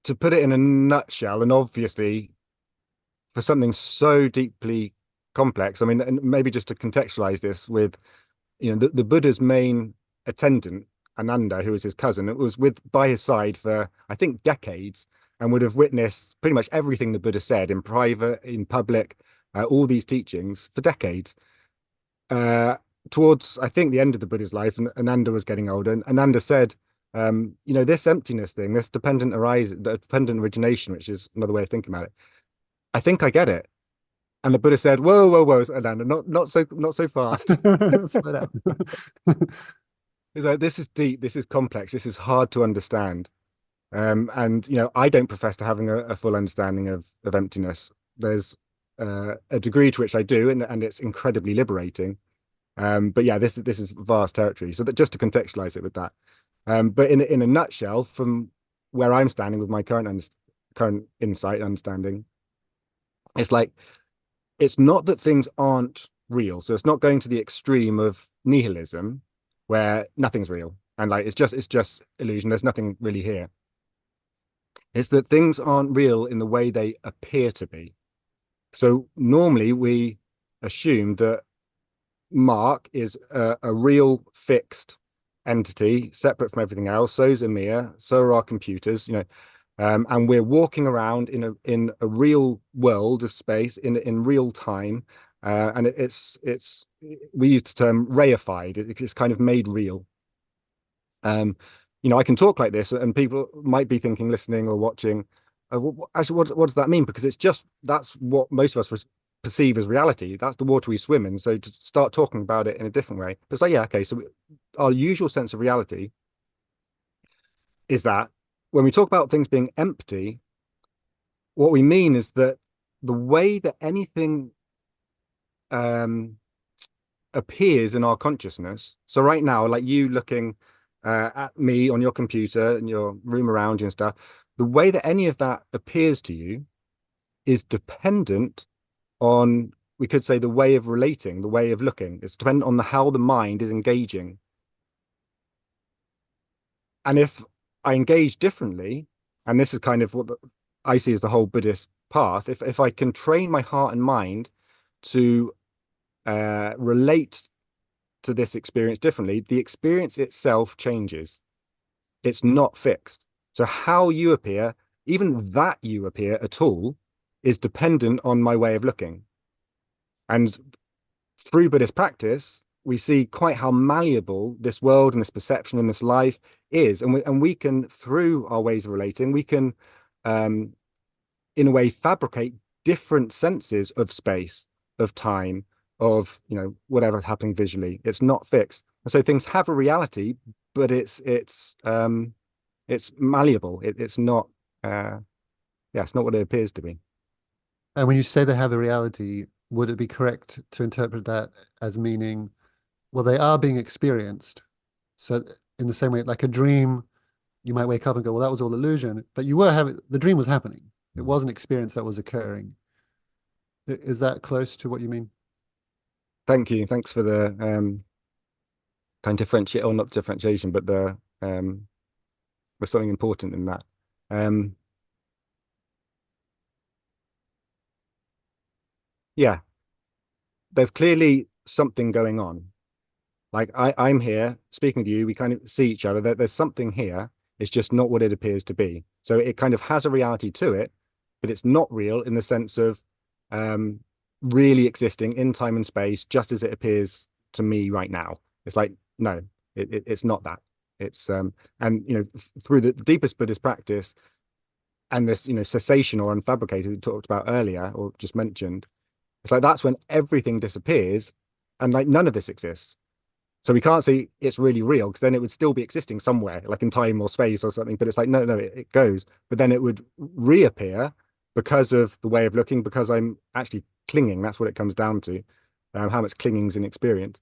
to put it in a nutshell, and obviously for something so deeply complex, I mean, and maybe just to contextualize this with, you know, the Buddha's main attendant, Ananda, who was his cousin, it was with by his side for, I think, decades and would have witnessed pretty much everything the Buddha said in private, in public, all these teachings for decades. Uh, Towards, I think, the end of the Buddha's life, and Ananda was getting older, and Ananda said, you know, this emptiness thing, this dependent arise, the dependent origination, which is another way of thinking about it. I think I get it. And the Buddha said, whoa, Ananda, not so fast. slow down. He's like, this is deep, this is complex, this is hard to understand. And you know, I don't profess to having a full understanding of emptiness. There's a degree to which I do, and it's incredibly liberating. But yeah, this is vast territory. So that just to contextualize it with that. But in a nutshell, from where I'm standing with my current insight and understanding, it's like it's not that things aren't real. So it's not going to the extreme of nihilism, where nothing's real and like it's just illusion. There's nothing really here. It's that things aren't real in the way they appear to be. So normally we assume that Mark is a real fixed entity, separate from everything else. So's Amir, so are our computers, you know, and we're walking around in a real world of space in real time, and it's we use the term reified. It's kind of made real. Um, you know, I can talk like this, and people might be thinking, listening or watching, actually, what does that mean? Because it's just that's what most of us perceive as reality. That's the water we swim in. So to start talking about it in a different way, it's like, yeah, okay. So our usual sense of reality is that when we talk about things being empty, what we mean is that the way that anything um, appears in our consciousness. So right now, like you looking at me on your computer and your room around you and stuff, the way that any of that appears to you is dependent on, we could say, the way of relating, the way of looking. It's dependent on how the mind is engaging. And if I engage differently, and this is kind of what I see as the whole Buddhist path. If I can train my heart and mind to relate to this experience differently, the experience itself changes. It's not fixed. So how you appear, even that you appear at all, is dependent on my way of looking. And through Buddhist practice, we see quite how malleable this world and this perception and this life is. And we can, through our ways of relating, we can, um, in a way, fabricate different senses of space, of time, of, whatever's happening visually. It's not fixed. And so things have a reality, but it's malleable. It's not, yeah, it's not what it appears to be. And when you say they have a reality, would it be correct to interpret that as meaning, well, they are being experienced? So in the same way, like a dream, you might wake up and go, well, that was all illusion, but you were having, the dream was happening. It was an experience that was occurring. Is that close to what you mean? Thank you. Thanks for the kind of differentiate or not differentiation, but there's something important in that. Um, yeah, there's clearly something going on. Like I'm here speaking to you, we kind of see each other. There's something here. It's just not what it appears to be. So it kind of has a reality to it, but it's not real in the sense of um, really existing in time and space, just as it appears to me right now. It's like, no, it's not that. It's and through the deepest Buddhist practice and this, cessation or unfabricated we talked about earlier or just mentioned, it's like that's when everything disappears and like none of this exists. So we can't say it's really real because then it would still be existing somewhere, like in time or space or something. But it's like, no, no, it goes. But then it would reappear because of the way of looking, because I'm actually clinging. That's what it comes down to, how much clinging's in experience.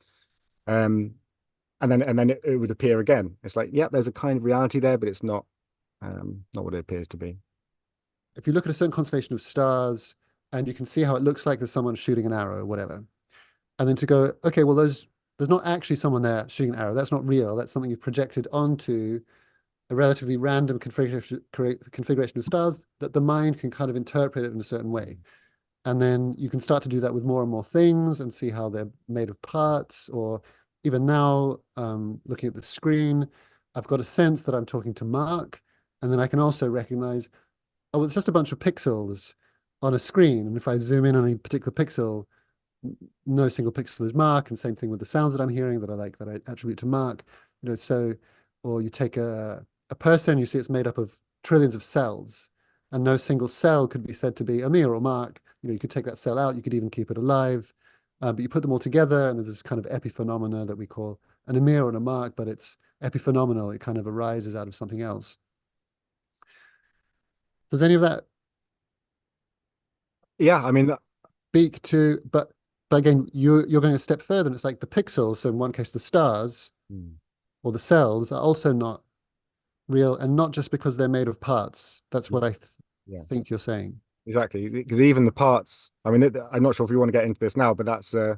Um, and then it would appear again. It's like, yeah, there's a kind of reality there, but it's not what it appears to be. If you look at a certain constellation of stars and you can see how it looks like there's someone shooting an arrow or whatever, and then to go, okay, well, there's not actually someone there shooting an arrow. That's not real. That's something you've projected onto a relatively random configuration of stars that the mind can kind of interpret it in a certain way. And then you can start to do that with more and more things and see how they're made of parts. Or even now, looking at the screen, I've got a sense that I'm talking to Mark. And then I can also recognize, oh, it's just a bunch of pixels on a screen. And if I zoom in on a particular pixel, no single pixel is Mark. And same thing with the sounds that I'm hearing that I like, that I attribute to Mark. So, or you take a person, you see it's made up of trillions of cells, and no single cell could be said to be Amir or Mark. You could take that cell out, you could even keep it alive, but you put them all together, and there's this kind of epiphenomena that we call an Amir or a Mark, but it's epiphenomenal. It kind of arises out of something else. Does any of that Yeah, I mean, speak to? But again, you're going a step further, and it's like the pixels. So in one case, the stars or the cells are also not real, and not just because they're made of parts. That's what I yeah, think you're saying. exactly. Because even the parts, I mean, I'm not sure if we want to get into this now, but that's uh,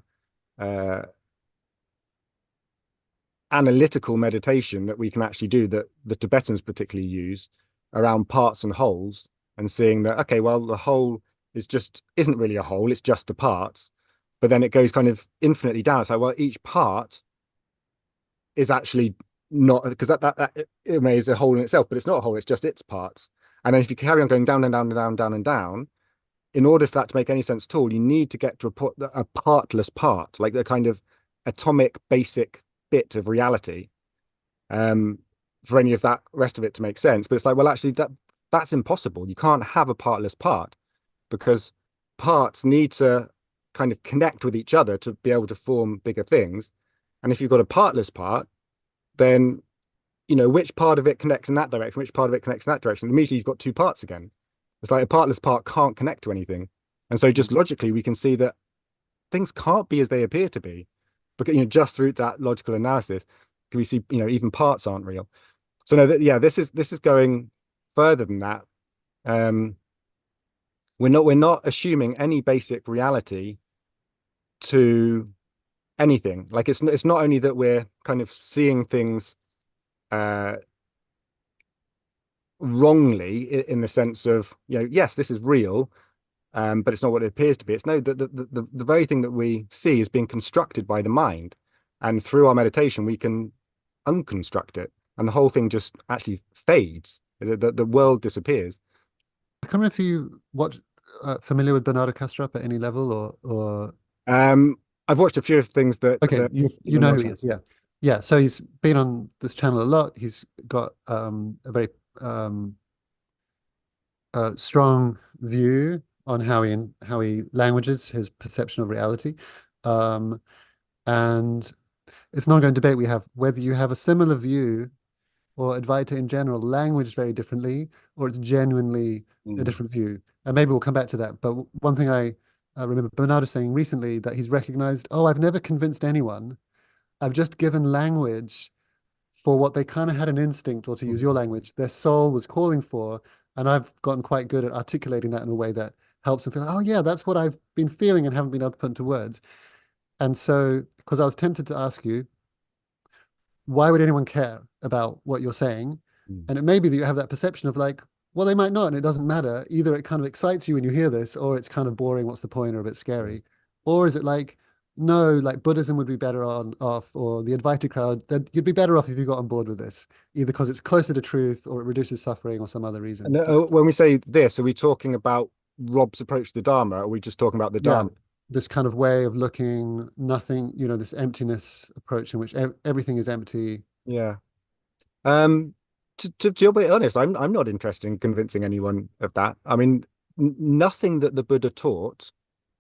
analytical meditation that we can actually do that the Tibetans particularly use around parts and wholes and seeing that, okay, well, the whole isn't really a whole, it's just the parts. But then it goes kind of infinitely down. It's like, well, each part is actually not because that it may is a whole in itself, but it's not a whole, it's just its parts. And then if you carry on going down and down and down, down and down, in order for that to make any sense at all, you need to get to a partless part, like the kind of atomic basic bit of reality, um, for any of that rest of it to make sense. But it's like, well, actually, that's impossible. You can't have a partless part because parts need to kind of connect with each other to be able to form bigger things. And if you've got a partless part, then which part of it connects in that direction, which part of it connects in that direction. Immediately, you've got two parts again. It's like a partless part can't connect to anything. And so just logically, we can see that things can't be as they appear to be. Because, just through that logical analysis, can we see, even parts aren't real. So no, yeah, this is going further than that. Um, we're not assuming any basic reality to anything. Like it's not only that we're kind of seeing things uh wrongly in the sense of, yes, this is real, but it's not what it appears to be. It's no, the very thing that we see is being constructed by the mind. And through our meditation, we can unconstruct it. And the whole thing just actually fades. The world disappears. I can't remember if you watch familiar with Bernardo Kastrup at any level or Um, I've watched a few of things okay, that you you've been know who he watching. is, yeah. Yeah, so he's been on this channel a lot. He's got a very um strong view on how he languages his perception of reality. Um and it's an ongoing debate we have whether you have a similar view or Advaita in general language very differently, or it's genuinely a Mm. different view. And maybe we'll come back to that. But one thing I remember Bernardo saying recently that he's recognized, oh, I've never convinced anyone. I've just given language for what they kind of had an instinct, or to use your Mm. language, their soul was calling for. And I've gotten quite good at articulating that in a way that helps them feel, oh, yeah, that's what I've been feeling and haven't been able to put into words. And so, because I was tempted to ask you, why would anyone care about what you're saying? Mm. And it may be that you have that perception of like, well, they might not, and it doesn't matter. Either it kind of excites you when you hear this, or it's kind of boring, what's the point, or a bit Yeah. scary. Or is it like, no, like Buddhism would be better on off, or the Advaita crowd, that you'd be better off if you got on board with this, either because it's closer to truth or it reduces suffering or some other reason. And when we say this, are we talking about Rob's approach to the Dharma? Or are we just talking about the Yeah, Dharma? this kind of way of looking, nothing, this emptiness approach in which everything is empty. Yeah. Um, to be honest, I'm not interested in convincing anyone of that. I mean, nothing that the Buddha taught,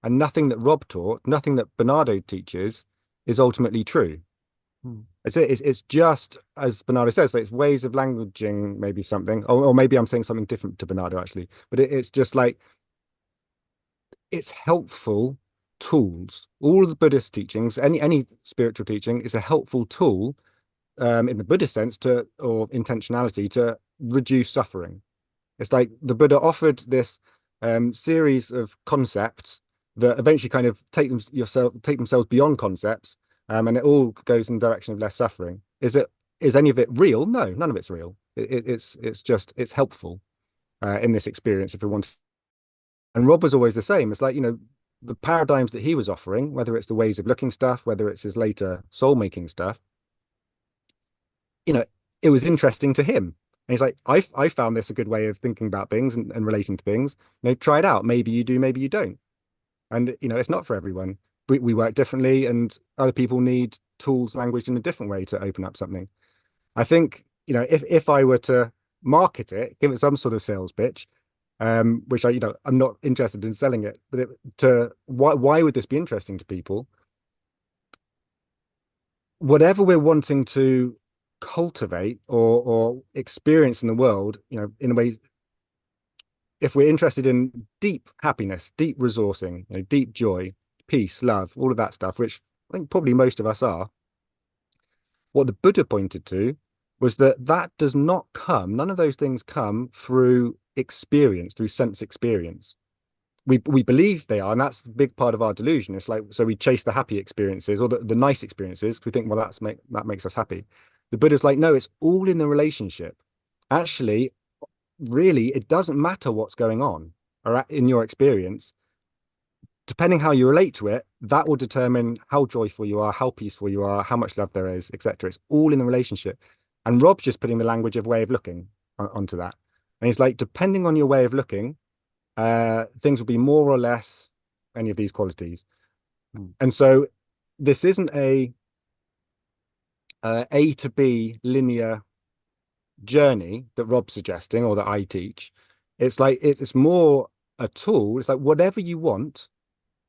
and nothing that Rob taught, nothing that Bernardo teaches, is ultimately true. Hmm. It's just as Bernardo says, like it's ways of languaging, maybe something, or maybe I'm saying something different to Bernardo actually. But it's just like it's helpful tools. All of the Buddhist teachings, any spiritual teaching, is a helpful tool in the Buddhist sense to or intentionality to reduce suffering. It's like the Buddha offered this series of concepts that eventually kind of take themselves beyond concepts, and it all goes in the direction of less suffering. Is any of it real? No, none of it's real. It's just it's helpful in this experience if we want. And Rob was always the same. It's like the paradigms that he was offering, whether it's the ways of looking stuff, whether it's his later soul making stuff, you know, it was interesting to him. And he's like, I found this a good way of thinking about things and relating to things. Try it out. Maybe you do, maybe you don't. And it's not for everyone. We work differently, and other people need tools, language in a different way to open up something. I think, if I were to market it, give it some sort of sales pitch, which I'm not interested in selling it, but to why would this be interesting to people? Whatever we're wanting to cultivate or experience in the world, in a way, if we're interested in deep happiness, deep resourcing, deep joy, peace, love, all of that stuff, which I think probably most of us are, what the Buddha pointed to was that does not come, none of those things come through experience, through sense experience. We believe they are, and that's a big part of our delusion. It's like so we chase the happy experiences or the nice experiences because we think, well, that makes us happy. The Buddha's like, no, it's all in the relationship. Actually, really, it doesn't matter what's going on or in your experience. Depending how you relate to it, that will determine how joyful you are, how peaceful you are, how much love there is, etc. It's all in the relationship. And Rob's just putting the language of way of looking onto that. And he's like, depending on your way of looking, things will be more or less any of these qualities. Hmm. And so this isn't A to B linear journey that Rob's suggesting or that I teach. It's like it's more a tool. It's like whatever you want,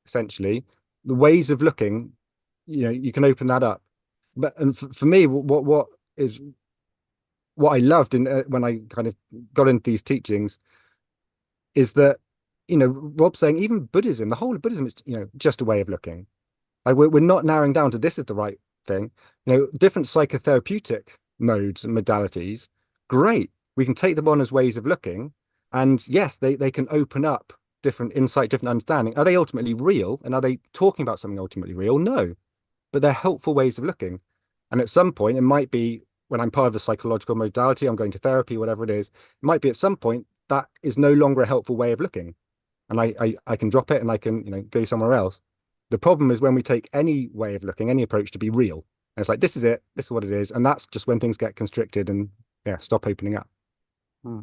essentially, the ways of looking, you can open that up. But and for me, what I loved in when I kind of got into these teachings is that Rob's saying even Buddhism, the whole of Buddhism is just a way of looking. Like we're not narrowing down to this is the right thing. Different psychotherapeutic modes and modalities, great. We can take them on as ways of looking. And yes, they can open up different insight, different understanding. Are they ultimately real? And are they talking about something ultimately real? No. But they're helpful ways of looking. And at some point, it might be when I'm part of a psychological modality, I'm going to therapy, whatever it is, it might be at some point that is no longer a helpful way of looking. And I can drop it and I can, go somewhere else. The problem is when we take any way of looking, any approach to be real. And it's like, this is it, this is what it is. And that's just when things get constricted and yeah, stop opening up. Hmm.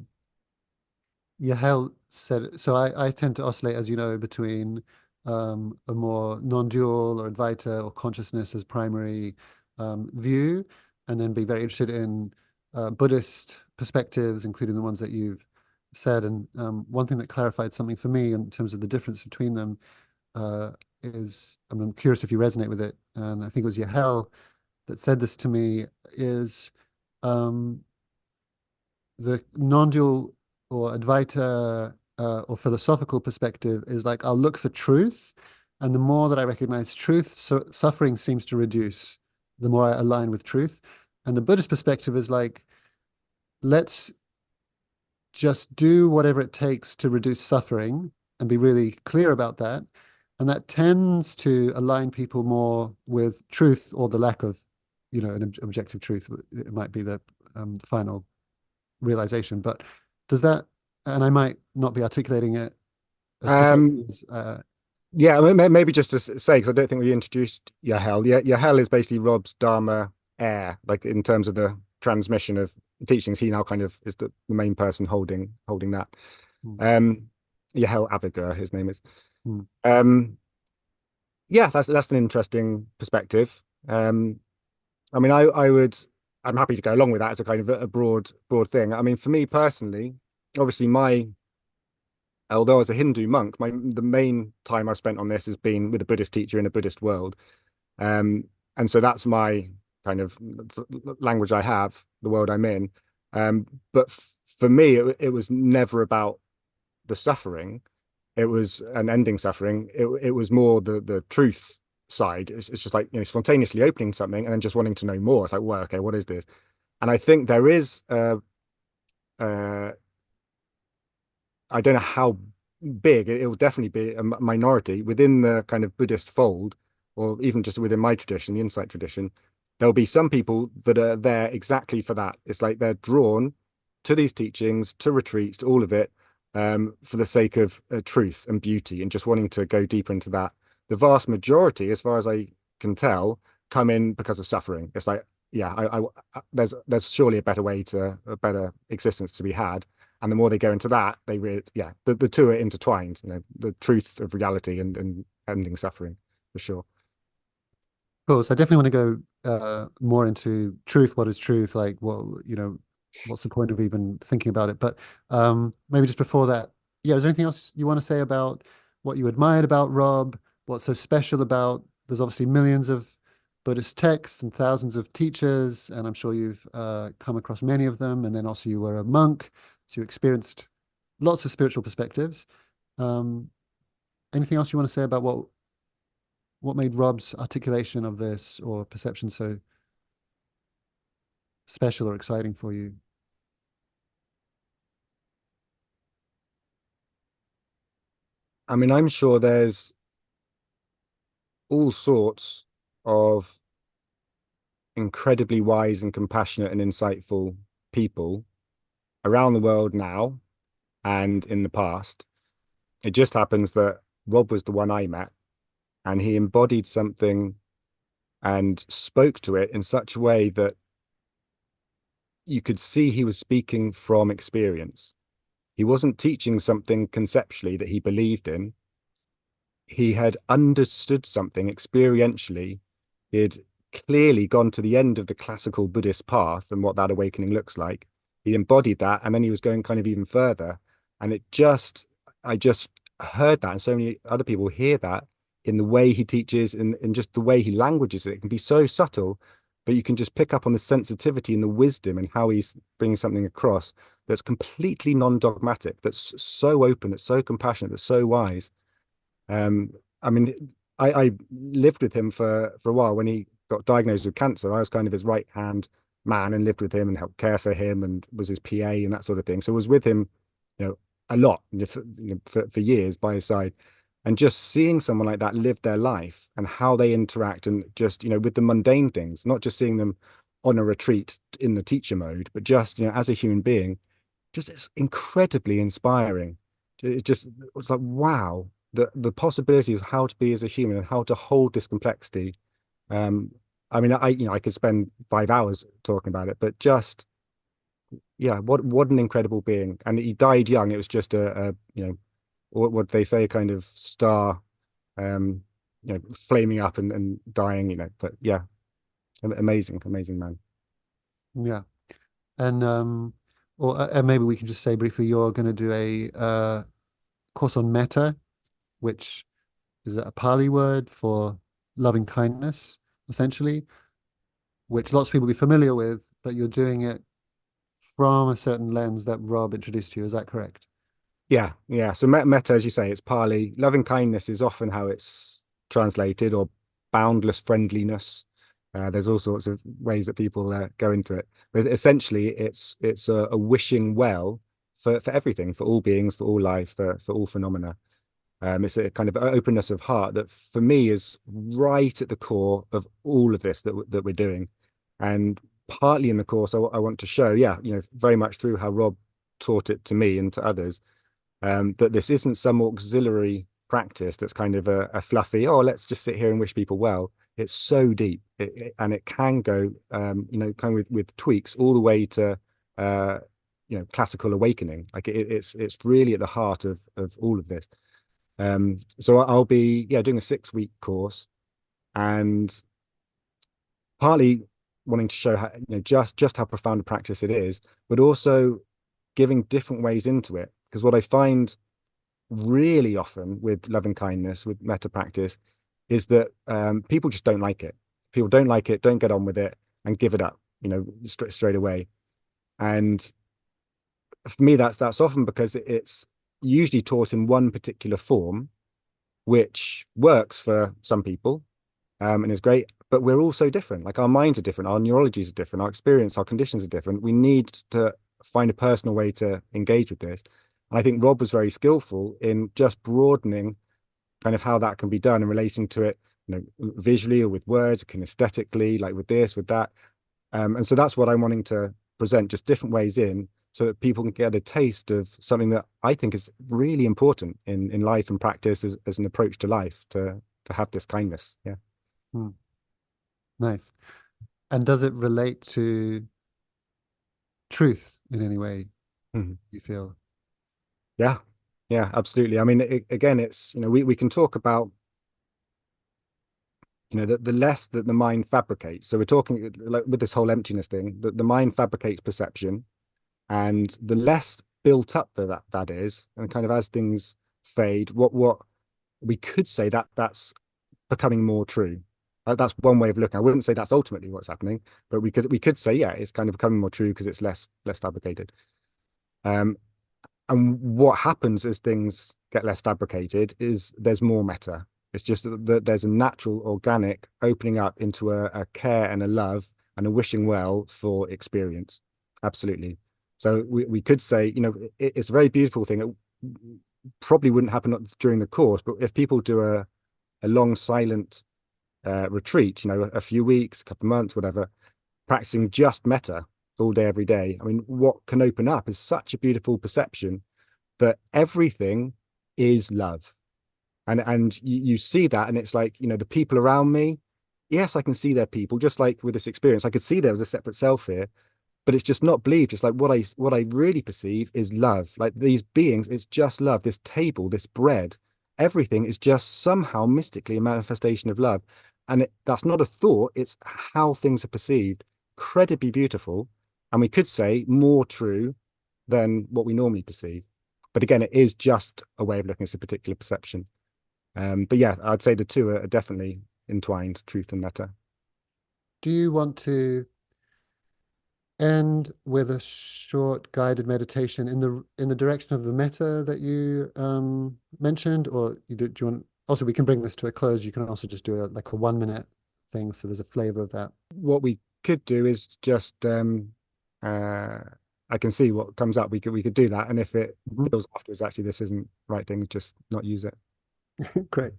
Yahel said, so I tend to oscillate, as you know, between a more non-dual or Advaita or consciousness as primary view, and then be very interested in Buddhist perspectives, including the ones that you've said. And one thing that clarified something for me in terms of the difference between them is, I'm curious if you resonate with it, and I think it was Yahel that said this to me, is um, the non-dual or Advaita or philosophical perspective is like I'll look for truth, and the more that I recognize truth, suffering seems to reduce. The more I align with truth, and the Buddhist perspective is like let's just do whatever it takes to reduce suffering and be really clear about that, and that tends to align people more with truth or the lack of, an objective truth. It might be the final realization. But does that, and I might not be articulating it as precisely Um, as, yeah, maybe just to say, because I don't think we introduced Yahel. Yeah, Yahel is basically Rob's Dharma heir, like in terms of the transmission of teachings. He now kind of is the main person holding that. hmm, Um, Yahel Avigur, his name is. hmm, Um, yeah, that's an interesting perspective. I mean, I'm happy to go along with that as a kind of a broad thing. I mean, for me personally, obviously although I was a Hindu monk, the main time I've spent on this has been with a Buddhist teacher in a Buddhist world. Um, and so that's my kind of language I have, the world I'm in. But for me, it was never about the suffering. It was an ending suffering. It was more the truth side. It's just like, spontaneously opening something and then just wanting to know more. It's like, well, okay, what is this? And I think there is uh I don't know how big, it will definitely be a minority within the kind of Buddhist fold, or even just within my tradition, the insight tradition. There'll be some people that are there exactly for that. It's like they're drawn to these teachings, to retreats, to all of it, for the sake of truth and beauty and just wanting to go deeper into that. The vast majority, as far as I can tell, come in because of suffering. It's like, yeah, there's surely a better existence to be had, and the more they go into that, yeah, the two are intertwined, the truth of reality and ending suffering for sure. cool. So I definitely want to go more into truth. What is truth? Like, what's the point of even thinking about it? But maybe just before that, yeah, is there anything else you want to say about what you admired about Rob? What's so special about? There's obviously millions of Buddhist texts and thousands of teachers, and I'm sure you've come across many of them. And then also you were a monk, so you experienced lots of spiritual perspectives. Um, Anything else you want to say about what made Rob's articulation of this or perception so special or exciting for you? I mean, I'm sure there's all sorts of incredibly wise and compassionate and insightful people around the world now and in the past. It just happens that Rob was the one I met, and he embodied something and spoke to it in such a way that you could see he was speaking from experience. He wasn't teaching something conceptually that he believed in. He had understood something experientially. He had clearly gone to the end of the classical Buddhist path and what that awakening looks like. He embodied that, and then he was going kind of even further. And I just heard that, and so many other people hear that in the way he teaches, in just the way he languages it. It can be so subtle, but you can just pick up on the sensitivity and the wisdom and how he's bringing something across that's completely non-dogmatic, that's so open, that's so compassionate, that's so wise. I mean, I lived with him for a while when he got diagnosed with cancer. I was kind of his right hand man and lived with him and helped care for him and was his PA and that sort of thing. So I was with him, a lot, for years by his side. And just seeing someone like that live their life and how they interact and just, with the mundane things, not just seeing them on a retreat in the teacher mode, but just, as a human being, just it's incredibly inspiring. It's like, wow, the possibilities of how to be as a human and how to hold this complexity. Um, I mean, I could spend 5 hours talking about it, but just, yeah, what an incredible being. And he died young. It was just what they say, kind of star, um, flaming up and dying, but yeah, amazing, amazing man. Yeah. And or maybe we can just say briefly, you're going to do a course on metta, which is a Pali word for loving kindness, essentially, which lots of people will be familiar with, but you're doing it from a certain lens that Rob introduced to you. Is that correct? Yeah, yeah. So metta, as you say, it's Pali. Loving kindness is often how it's translated, or boundless friendliness. There's all sorts of ways that people go into it. But essentially, it's a wishing well for everything, for all beings, for all life, for all phenomena. It's a kind of openness of heart that, for me, is right at the core of all of this that we're doing. And partly in the course, I want to show, yeah, very much through how Rob taught it to me and to others, that this isn't some auxiliary practice that's kind of a fluffy, oh, let's just sit here and wish people well. It's so deep, and it can go, kind of with tweaks all the way to, classical awakening. Like it's really at the heart of all of this. So I'll be, yeah, doing a 6-week course, and partly wanting to show how, just how profound a practice it is, but also giving different ways into it. Because what I find really often with loving kindness, with metta practice, is that people just don't like it. People don't like it, don't get on with it, and give it up, straight away. And for me, that's often because it's usually taught in one particular form, which works for some people, and is great. But we're all so different. Like, our minds are different, our neurologies are different, our experience, our conditions are different. We need to find a personal way to engage with this. And I think Rob was very skillful in just broadening kind of how that can be done and relating to it, visually or with words, kinesthetically, like with this, with that. And so that's what I'm wanting to present, just different ways in, so that people can get a taste of something that I think is really important in life and practice as an approach to life, to have this kindness. Yeah. Hmm. Nice. And does it relate to truth in any way, Mhm. you feel? Yeah. Yeah, absolutely. I mean, again, it's, we can talk about, the less that the mind fabricates. So we're talking, like, with this whole emptiness thing, that the mind fabricates perception, and the less built up that is, and kind of as things fade, what we could say, that's becoming more true. That's one way of looking. I wouldn't say that's ultimately what's happening, but we could say, yeah, it's kind of becoming more true because it's less fabricated. Um, and what happens as things get less fabricated is there's more meta. It's just that there's a natural, organic opening up into a care and a love and a wishing well for experience. Absolutely. So we could say, it's a very beautiful thing. It probably wouldn't happen during the course, but if people do a long silent retreat, a few weeks, a couple of months, whatever, practicing just metta all day, every day. I mean, what can open up is such a beautiful perception that everything is love. And you see that, and it's like, the people around me, yes, I can see they're people, just like with this experience. I could see there was a separate self here, but it's just not believed. It's like what I really perceive is love. Like, these beings, it's just love. This table, this bread, everything is just somehow mystically a manifestation of love. And that's not a thought, it's how things are perceived. Incredibly beautiful. And we could say more true than what we normally perceive. But again, it is just a way of looking at a particular perception. But yeah, I'd say the two are definitely entwined, truth and meta. Do you want to end with a short guided meditation in the direction of the metta that you mentioned, or do you want? Also, we can bring this to a close. You can also just do like a 1 minute thing, so there's a flavor of that. What we could do is just, uh, I can see what comes up. We could do that, and if it Mhm. feels afterwards, actually, this isn't the right thing, just not use it. Great.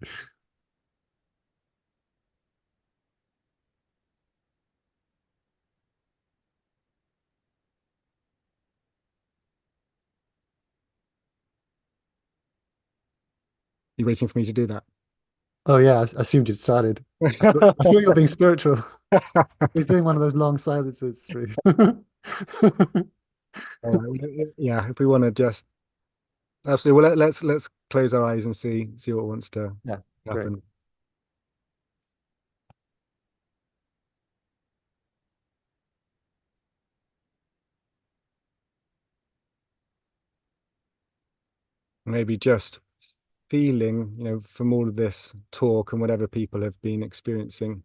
You waiting for me to do that? Oh yeah, I assumed you'd started. I thought you were being spiritual. He's doing one of those long silences through. All right. Well, yeah, if we want to just absolutely, well, let's close our eyes and see what wants to Yeah, great. happen. Maybe just feeling, from all of this talk and whatever people have been experiencing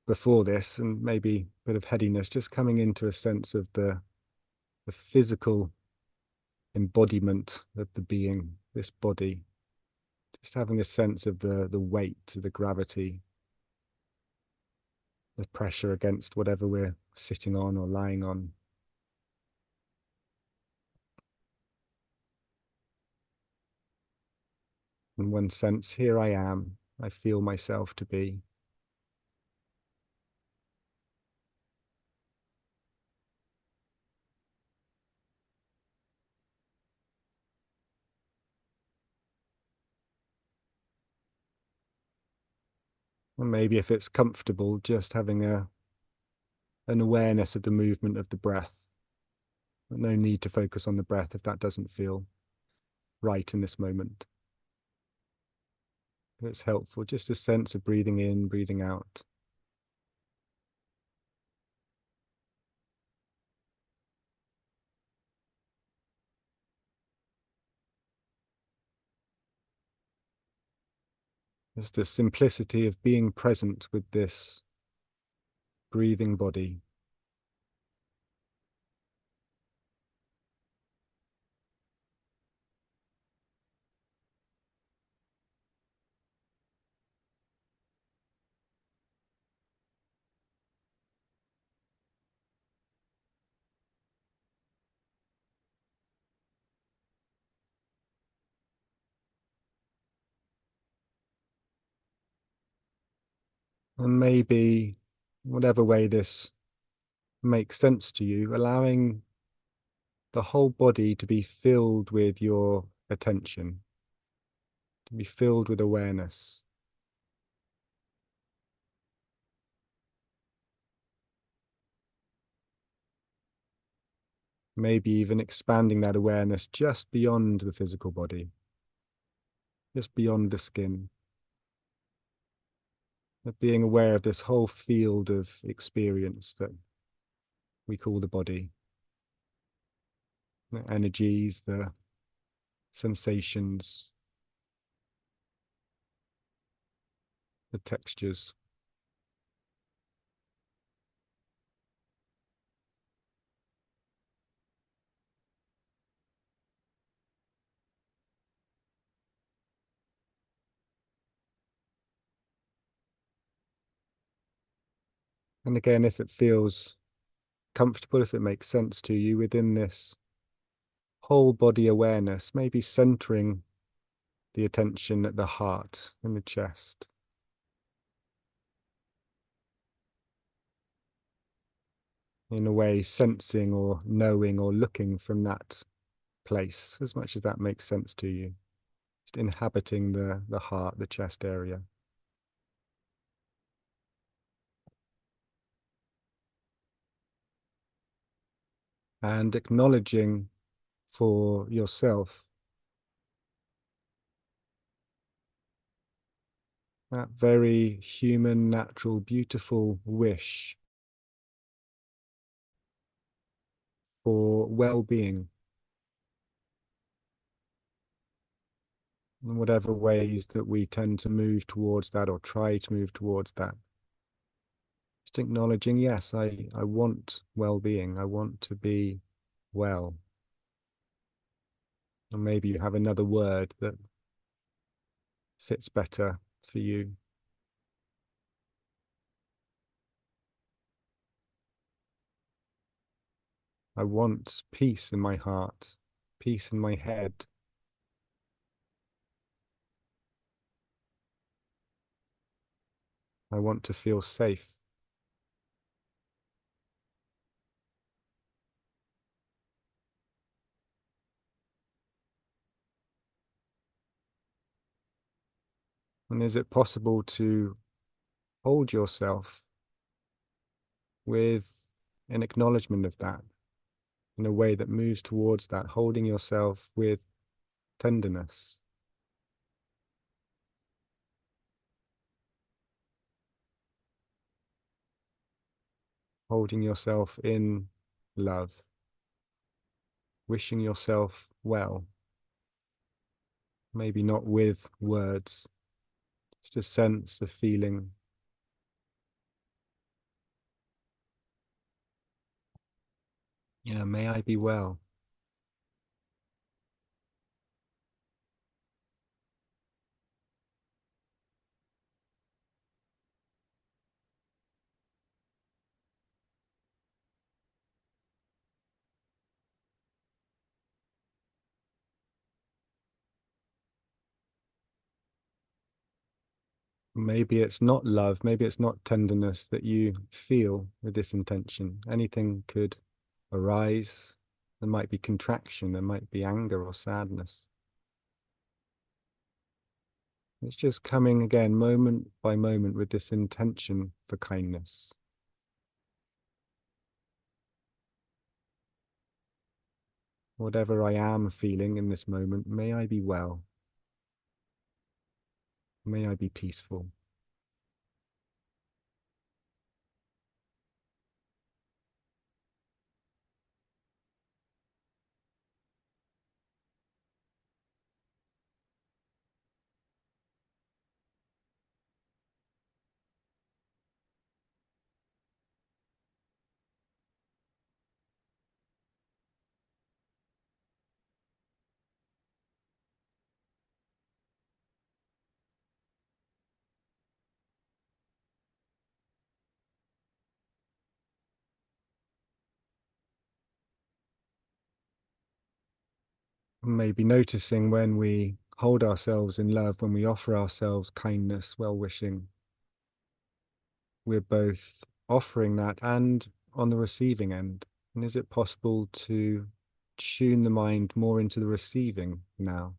before this, and maybe a bit of headiness, just coming into a sense of the physical embodiment of the being, this body, just having a sense of the weight, the gravity, the pressure against whatever we're sitting on or lying on. In one sense, here I am, I feel myself to be. And maybe if it's comfortable, just having an awareness of the movement of the breath. No need to focus on the breath if that doesn't feel right in this moment. It's helpful, just a sense of breathing in, breathing out. Just the simplicity of being present with this breathing body. And maybe, whatever way this makes sense to you, allowing the whole body to be filled with your attention, to be filled with awareness. Maybe even expanding that awareness just beyond the physical body, just beyond the skin. But being aware of this whole field of experience that we call the body, the energies, the sensations, the textures. And again, if it feels comfortable, if it makes sense to you within this whole body awareness, maybe centering the attention at the heart in the chest. In a way, sensing or knowing or looking from that place, as much as that makes sense to you. Just inhabiting the heart, the chest area. And acknowledging for yourself that very human, natural, beautiful wish for well-being in whatever ways that we tend to move towards that or try to move towards that. Just acknowledging, yes, I want well-being. I want to be well. And maybe you have another word that fits better for you. I want peace in my heart, peace in my head. I want to feel safe. And is it possible to hold yourself with an acknowledgement of that in a way that moves towards that, holding yourself with tenderness? Holding yourself in love, wishing yourself well, maybe not with words, just a sense of feeling. Yeah, may I be well. Maybe it's not love, maybe it's not tenderness that you feel with this intention. Anything could arise. There might be contraction, there might be anger or sadness. It's just coming again, moment by moment, with this intention for kindness. Whatever I am feeling in this moment, may I be well. May I be peaceful. Maybe noticing when we hold ourselves in love, when we offer ourselves kindness, well-wishing, we're both offering that and on the receiving end. And is it possible to tune the mind more into the receiving now?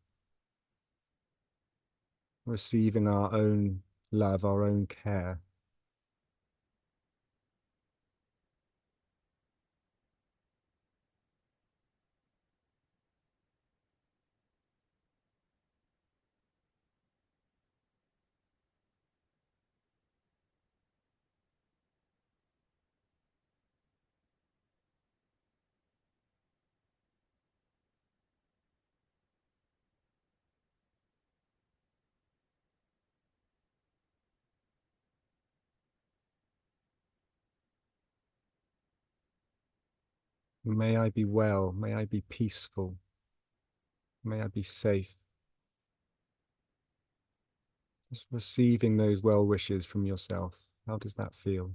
Receiving our own love, our own care. May I be well, may I be peaceful, may I be safe. Just receiving those well wishes from yourself. How does that feel?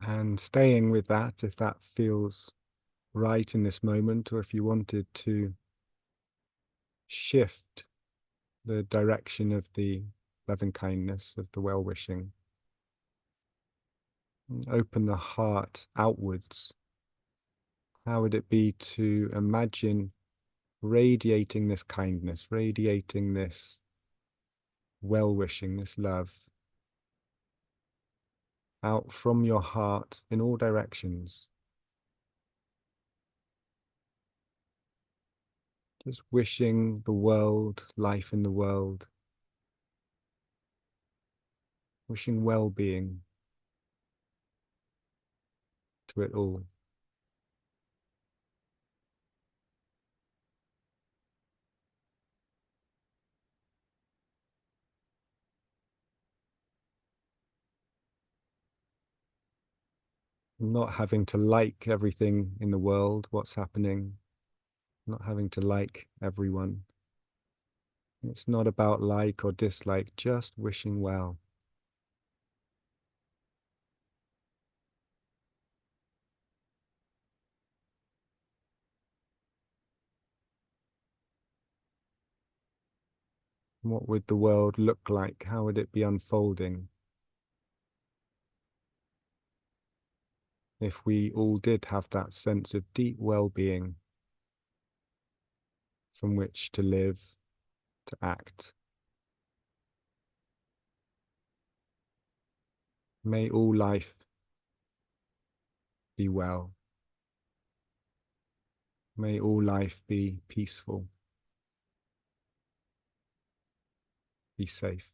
And staying with that, if that feels right in this moment, or if you wanted to shift the direction of the loving kindness, of the well wishing, and open the heart outwards, how would it be to imagine radiating this kindness, radiating this well wishing, this love out from your heart in all directions? Just wishing the world, life in the world, wishing well-being to it all. Not having to like everything in the world, what's happening, not having to like everyone, It's not about like or dislike, just wishing well. What would the world look like? How would it be unfolding if we all did have that sense of deep well-being from which to live, to act? May all life be well. May all life be peaceful, be safe.